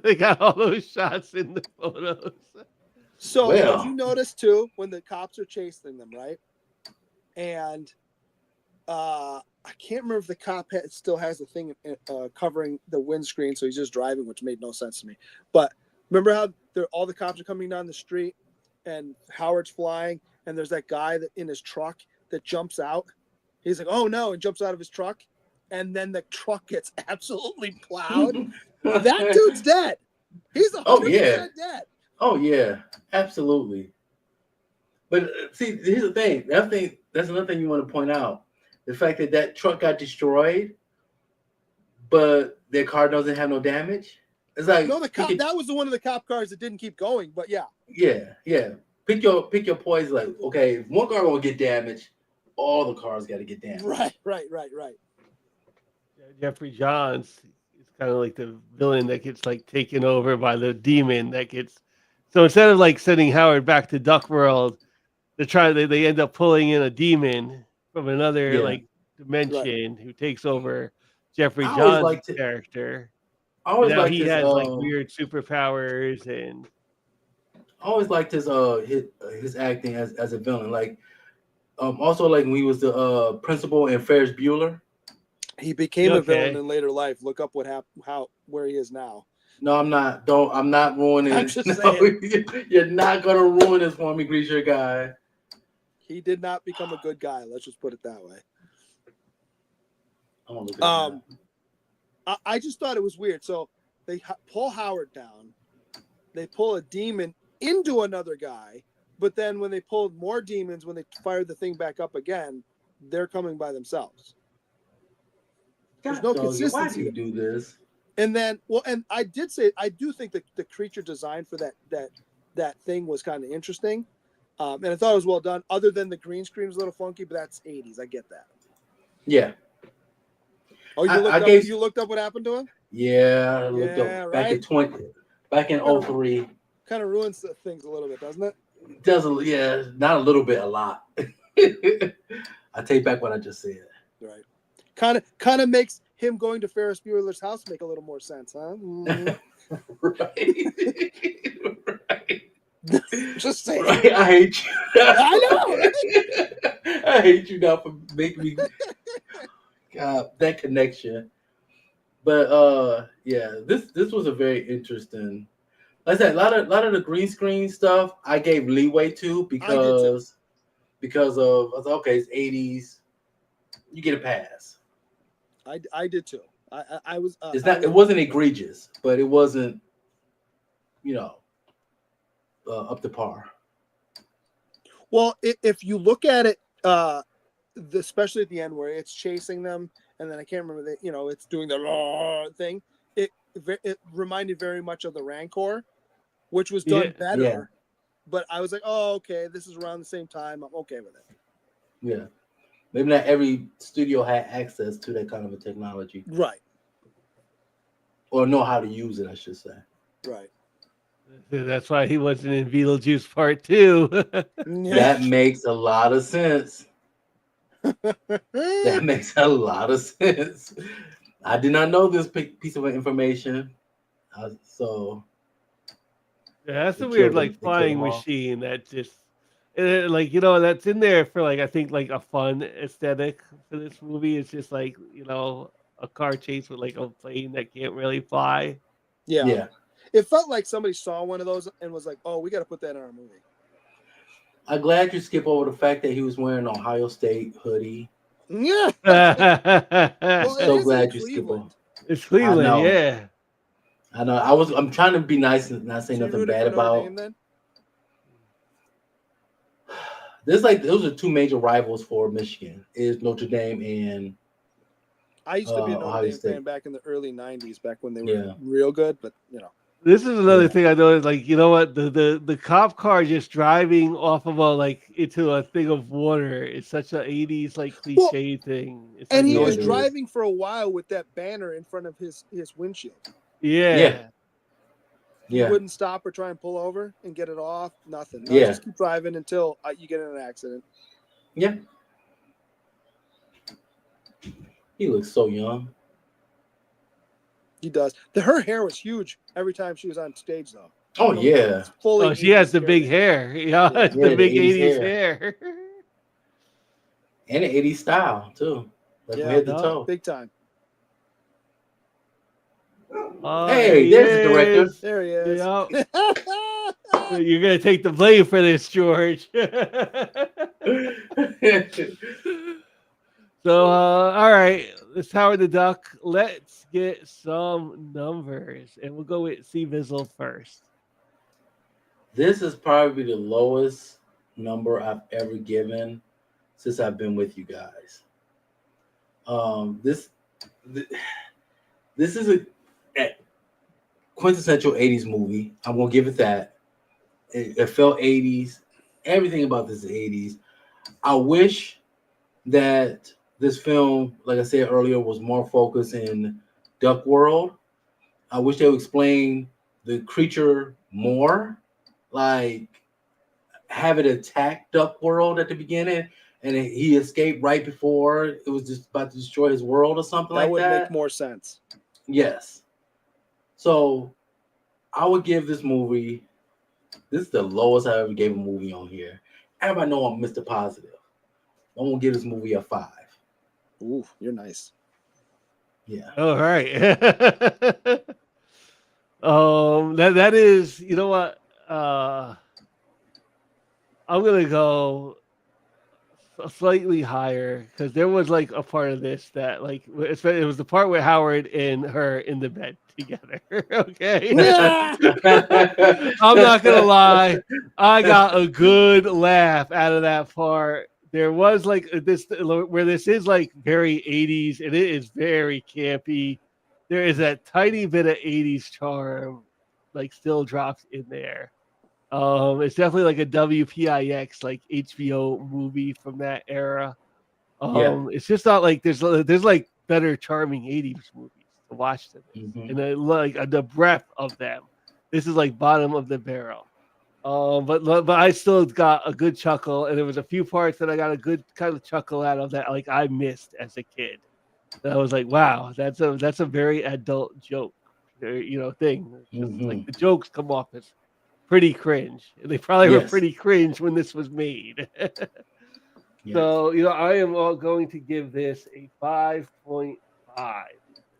they got all those shots in the photos. So Well. did you notice too when the cops are chasing them, right? And I can't remember if the cop still has the thing covering the windscreen, so he's just driving, which made no sense to me. But remember how all the cops are coming down the street, and Howard's flying, and there's that guy that in his truck that jumps out. He's like, "Oh no!" and jumps out of his truck, and then the truck gets absolutely plowed. That dude's dead. He's 100% dead. Oh yeah, absolutely. But see, here's the thing. That's another thing you want to point out: the fact that truck got destroyed, but their car doesn't have no damage. It's like No, that was the one of the cop cars that didn't keep going. But yeah, yeah. Pick your poison. Like, okay, if one car will get damaged, all the cars got to get damaged. right. Jeffrey Johns is kind of like the villain that gets like taken over by the demon that gets. So instead of like sending Howard back to Duck World, they end up pulling in a demon from another like dimension who takes over Jeffrey I always Johns' liked it. character. I always And now liked he his has like weird superpowers and. I always liked his acting as a villain. Like also like when he was the principal in Ferris Bueller. He became a villain in later life. Look up what happened, where he is now. No, I'm not. I'm not ruining I'm it. just saying. You're not gonna ruin this for me, Greaser guy. He did not become a good guy. Let's just put it that way. I'm gonna look at that. I just thought it was weird. So they pull Howard down. They pull a demon into another guy. But then when they pulled more demons, when they fired the thing back up again, they're coming by themselves. There's no consistency. Why do you do this? And then, and I do think that the creature design for that thing was kind of interesting. And I thought it was well done, other than the green screen was a little funky, but that's 80s. I get that. Yeah. Oh, you looked up what happened to him? Yeah, I looked up back in 03. Kind of ruins things a little bit, doesn't it? It does, not a little bit, a lot. I take back what I just said. Right. Kind of makes him going to Ferris Bueller's house make a little more sense, huh? Mm. Right. Right. Just saying. Right? I hate you. I know. I hate you now for making me. God, that connection. But yeah, this was a very interesting. Like I said, a lot of the green screen stuff I gave leeway to I did too. because of I was like, okay, it's 80s, you get a pass. I did too. I was. It's not. It wasn't egregious, but it wasn't, you know, up to par. Well, if you look at it, especially at the end where it's chasing them, and then I can't remember it's doing the thing. It reminded very much of the Rancor, which was done better. Yeah. But I was like, oh, okay, this is around the same time. I'm okay with it. Yeah. Maybe not every studio had access to that kind of a technology. Right. Or know how to use it, I should say. Right. That's why he wasn't in Beetlejuice Part 2. That makes a lot of sense. That makes a lot of sense. I did not know this piece of information. So Yeah, that's they a weird killed him- like they killed flying him off. machine that just like that's in there for like I think like a fun aesthetic for this movie. It's just like a car chase with like a plane that can't really fly. Yeah. Yeah. It felt like somebody saw one of those and was like, oh, we got to put that in our movie. I'm glad you skip over the fact that he was wearing an Ohio State hoodie. Yeah. Well, So glad you skip over. It's Cleveland, I know. yeah. I know. I'm trying to be nice and not say So nothing rooting bad for Notre about. Dame, then? Those are two major rivals for Michigan. Is Notre Dame and I used to be a Notre Ohio Dame State. fan back in the early '90s, back when they were real good. But This is another Yeah. thing I noticed. Like, you know what? The cop car just driving off of into a thing of water is such an 80s like cliche thing. It's and like he Yeah, was it is. driving for a while with that banner in front of his windshield. yeah. He wouldn't stop or try and pull over and get it off. Nothing. No, Yeah. just keep driving until you get in an accident. Yeah. He looks so young. He does. Her hair was huge every time she was on stage, though. Oh yeah. It's fully. Oh, she has the 80s big hair. hair. Yeah, Yeah. it's Yeah, the big 80s 80s hair. hair. And an 80s style too. Like from Yeah, head to no. toe. Big time. Hey, he there's the director. is. There he is. Yeah. You're gonna take the blame for this, George. So, all right, let's Howard the Duck. Let's get some numbers, and we'll go with C Vizzle first. This is probably the lowest number I've ever given since I've been with you guys. This is a quintessential 80s movie. I'm gonna give it that. It felt 80s. Everything about this is 80s. I wish that this film, like I said earlier, was more focused in Duck World. I wish they would explain the creature more, like have it attack Duck World at the beginning, and he escaped right before it was just about to destroy his world or something That like would that. make more sense. Yes. So I would give this movie. This is the lowest I ever gave a movie on here. Everybody know I'm Mr. Positive. I'm gonna give this movie a 5. Ooh, you're nice. Yeah. All right. That is, you know what? I'm gonna go slightly higher because there was like a part of this that like it was the part with Howard and her in the bed together. Okay. I'm not gonna lie, I got a good laugh out of that part. There was like this where this is like very 80s and it is very campy. There is that tiny bit of 80s charm like still drops in there. It's definitely like a WPIX like HBO movie from that era. Yeah. It's just not like there's like better charming 80s movies to watch than this. Mhm. And like the breadth of them. This is like bottom of the barrel. But I still got a good chuckle, and there was a few parts that I got a good kind of chuckle out of that like I missed as a kid. And I was like, wow, that's a very adult joke, thing. Just like Mhm. the jokes come off as pretty cringe. They probably were Yes. pretty cringe when this was made. Yes. So, I am going to give this a 5.5.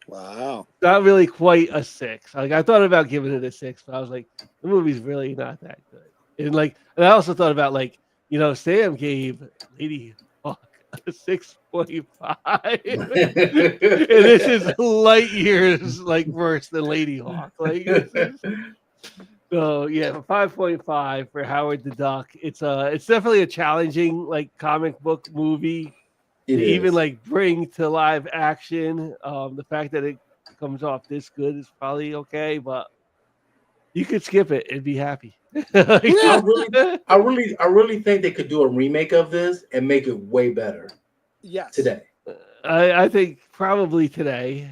Wow. Not really quite a 6. Like, I thought about giving it a 6, but I was like, the movie's really not that good. And I also thought about, like, Sam gave Lady Hawk a 6.5. And this is light years, like, worse than Lady Hawk. Like, this is. So yeah, 5.5 for Howard the Duck. It's definitely a challenging like comic book movie It to even is. like bring to live action. The fact that it comes off this good is probably okay, but you could skip it and be happy. I really think they could do a remake of this and make it way better Yes. today. I think probably today.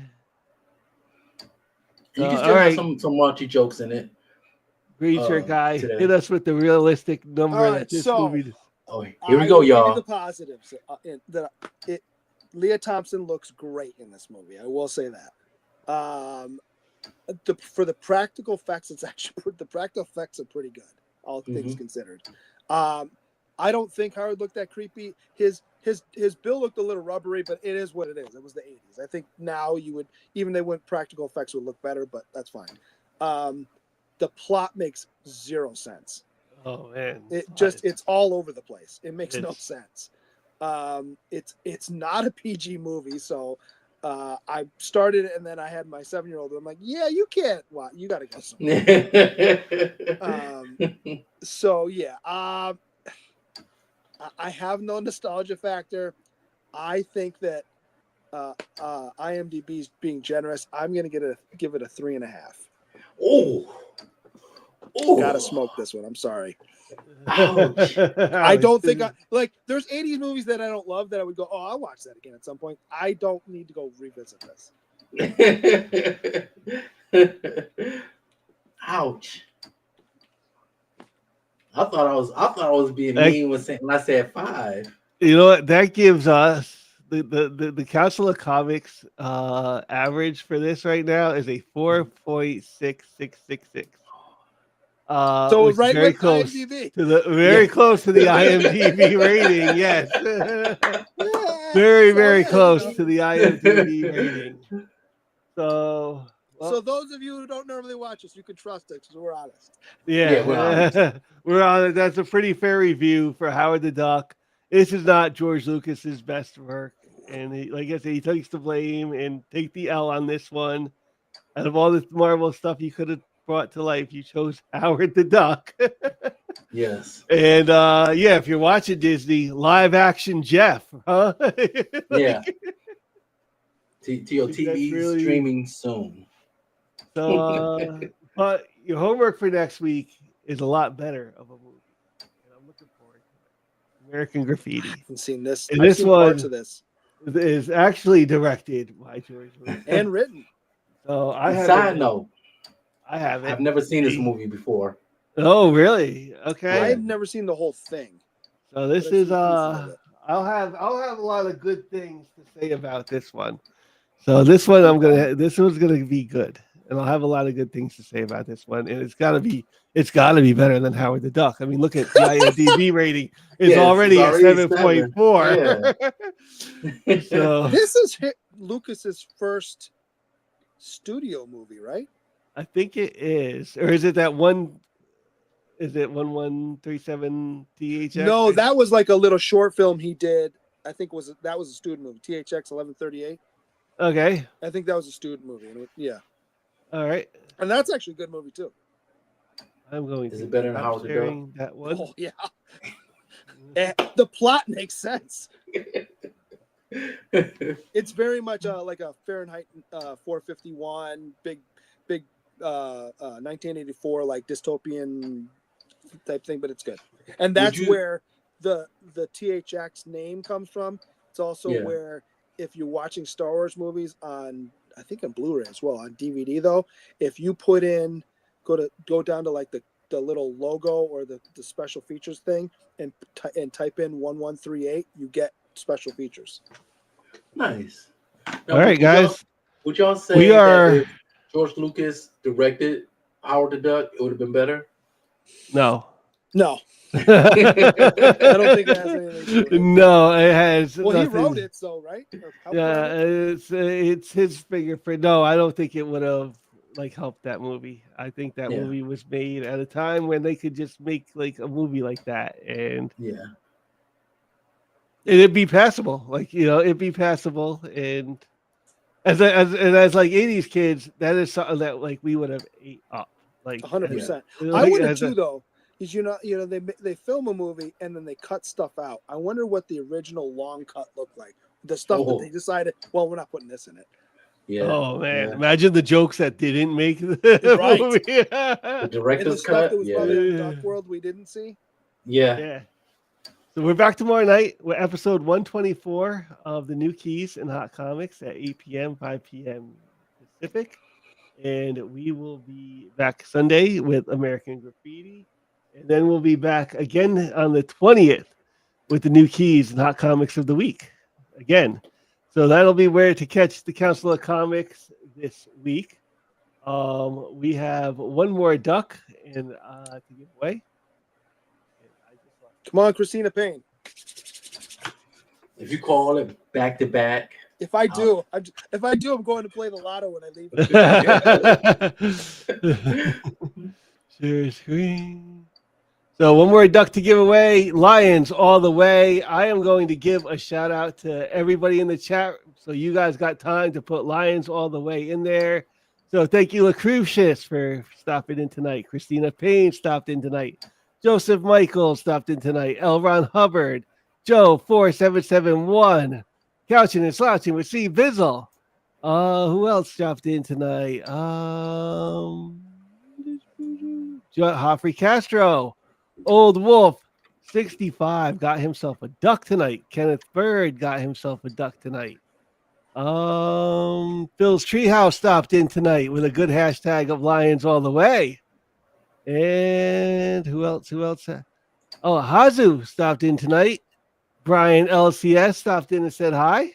You can All still have right, some raunchy jokes in it. green shirt guy, Today. hit us with the realistic number All that right, this so- movie. Oh, here we I go, will give you y'all. the positives. Leah Thompson looks great in this movie. I will say that. For the practical effects, it's actually the practical effects are pretty good, all things considered. I don't think Howard looked that creepy. His bill looked a little rubbery, but it is what it is. It was the 80s. I think now you would even they went practical effects would look better, but that's fine. The plot makes zero sense. Oh man, It's all over the place. It makes no It's- sense. It's not a PG movie, so I started it and then I had my 7-year-old. I'm like, yeah, you can't. Well, you got to go somewhere. So yeah, I have no nostalgia factor. I think that IMDb's being generous. I'm gonna give it a 3.5. Oh, Gotta smoke this one. I'm sorry. Ouch. I don't think there's 80s movies that I don't love that I would go, oh, I'll watch that again at some point. I don't need to go revisit this. Ouch. I thought I was being mean when I said 5. You know what? That gives us the Council of Comics average for this right now is a 4.6666. So which is right very with close IMDb. to the close to the IMDb rating. Yes, very close to the IMDb rating. So. So those of you who don't normally watch us, you can trust it because we're honest. Yeah, we're honest. we're on it. That's a pretty fair review for Howard the Duck. This is not George Lucas's best work, and like I said, he takes the blame and take the L on this one. Out of all the Marvel stuff you could have brought to life, you chose Howard the Duck. Yes. And if you're watching Disney, live action Jeff, huh? Yeah. TV really... streaming soon. So, but your homework for next week is a lot better of a movie, and I'm looking forward to it. American Graffiti. I haven't seen this. And I've this seen one parts of this is actually directed by George Lucas. and written. So I Side note, haven't. I've never seen this movie before. Oh, really? Okay. I've never seen the whole thing. So this But I've is seen pieces of it. I'll have a lot of good things to say about this one. So this one this one's gonna be good. And I'll have a lot of good things to say about this one. And it's gotta be better than Howard the Duck. I mean, look at the IMDb rating. It's already at 7.4. Yeah. So This is Lucas's first studio movie, right? I think it is. Or is it that one? Is it 1137 THX? No, that was like a little short film he did. I think that was a student movie. THX 1138. Okay. I think that was a student movie. Yeah. All right. And that's actually a good movie too. I'm going. Is to it better than stop Howard the sharing Duck? that one. Oh yeah. The plot makes sense. It's very much like a Fahrenheit 451 big 1984 like dystopian type thing, but it's good. And that's where the THX name comes from. It's also where if you're watching Star Wars movies on, I think on Blu-ray as well, on DVD though, if you put in go down to like the little logo or the special features thing and type in 1138, you get special features. Nice. Now, All right, guys. Would y'all say that if George Lucas directed Howard the Duck, it would have been better? No. No, I don't think it has anything to do with it. No, it has. Well, nothing. he wrote it, so right? Or helped Yeah, write it? it's his fingerprint. No, I don't think it would have like helped that movie. I think that Yeah. movie was made at a time when they could just make like a movie like that, and Yeah. it'd be passable. Like it'd be passable. And as like '80s kids, that is something that like we would have ate up. Like 100%. I like, would have as a- too, though. Is they film a movie and then they cut stuff out. I wonder what the original long cut looked like. The stuff that they decided, well, we're not putting this in it. Yeah. Oh man, Yeah. imagine the jokes that didn't make the Right. movie. The And the director's stuff cut. that was Yeah. probably on Duck World we didn't see. Yeah. Yeah. So we're back tomorrow night with episode 124 of the New Keys and Hot Comics at 8 p.m., 5 p.m. Pacific. And we will be back Sunday with American Graffiti. And then we'll be back again on the 20th with the New Keys and Hot Comics of the Week again. So that'll be where to catch the Council of Comics this week. We have one more duck to give away. Come on, Christina Payne. If you call it back to back, If I do, I'm going to play the lotto when I leave. Share screen. So one more duck to give away. Lions all the way. I am going to give a shout out to everybody in the chat. So you guys got time to put Lions all the way in there. So thank you, Lucretius, for stopping in tonight. Christina Payne stopped in tonight. Joseph Michael stopped in tonight. L. Ron Hubbard. Joe 4771. Couching and slouching with C. Bizzle. Who else dropped in tonight? Joffrey Castro. Old Wolf 65 got himself a duck tonight. Kenneth Bird got himself a duck tonight. Phil's Treehouse stopped in tonight with a good hashtag of Lions all the way. And who else? Oh, Hazu stopped in tonight. Brian LCS stopped in and said hi.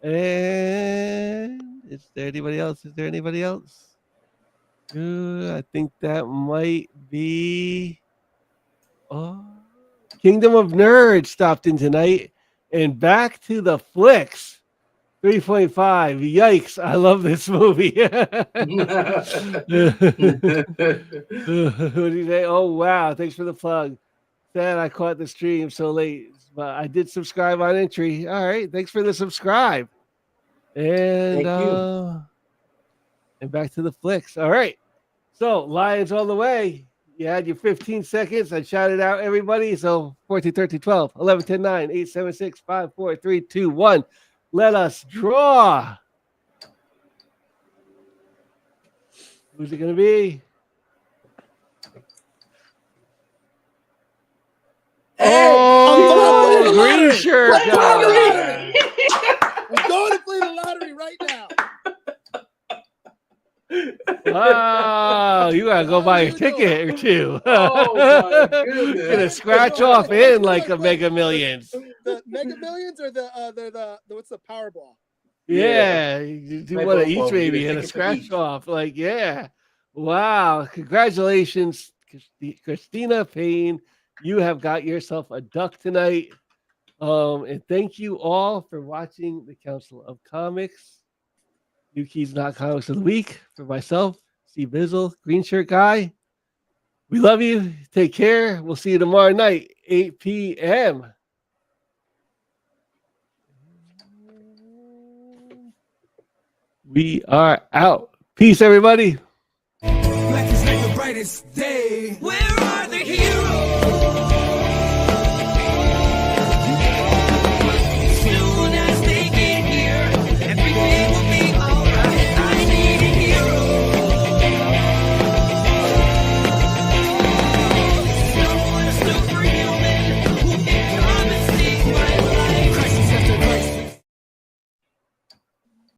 And is there anybody else? I think that might be Kingdom of Nerds stopped in tonight. And Back to the Flicks 3.5. Yikes, I love this movie. What did you say? Oh wow, thanks for the plug. Sad I caught the stream so late, but I did subscribe on entry. All right, thanks for the subscribe. And Thank you. And Back to the Flicks. All right. So Lions all the way. You had your 15 seconds. I shouted out everybody. So 14, 13, 12, 11, 10, 9, 8, 7, 6, 5, 4, 3, 2, 1. Let us draw. Who's it going to be? Oh, I'm green shirt guy. I'm going to play the lottery right now. Wow, you gotta go buy a ticket or two. Oh, my goodness. You're gonna scratch off in like a Mega Millions. The Mega Millions or the what's the Powerball? Yeah, you do Like one of Powerball, each maybe you and a get a ticket for scratch each. off. Like, yeah. Wow. Congratulations, Christina Payne. You have got yourself a duck tonight. And thank you all for watching the Council of Comics. New Keys Not Comics of the Week. For myself, C. Bizzle, Green Shirt Guy. We love you. Take care. We'll see you tomorrow night, 8 p.m. We are out. Peace, everybody. Black is not the brightest day. We're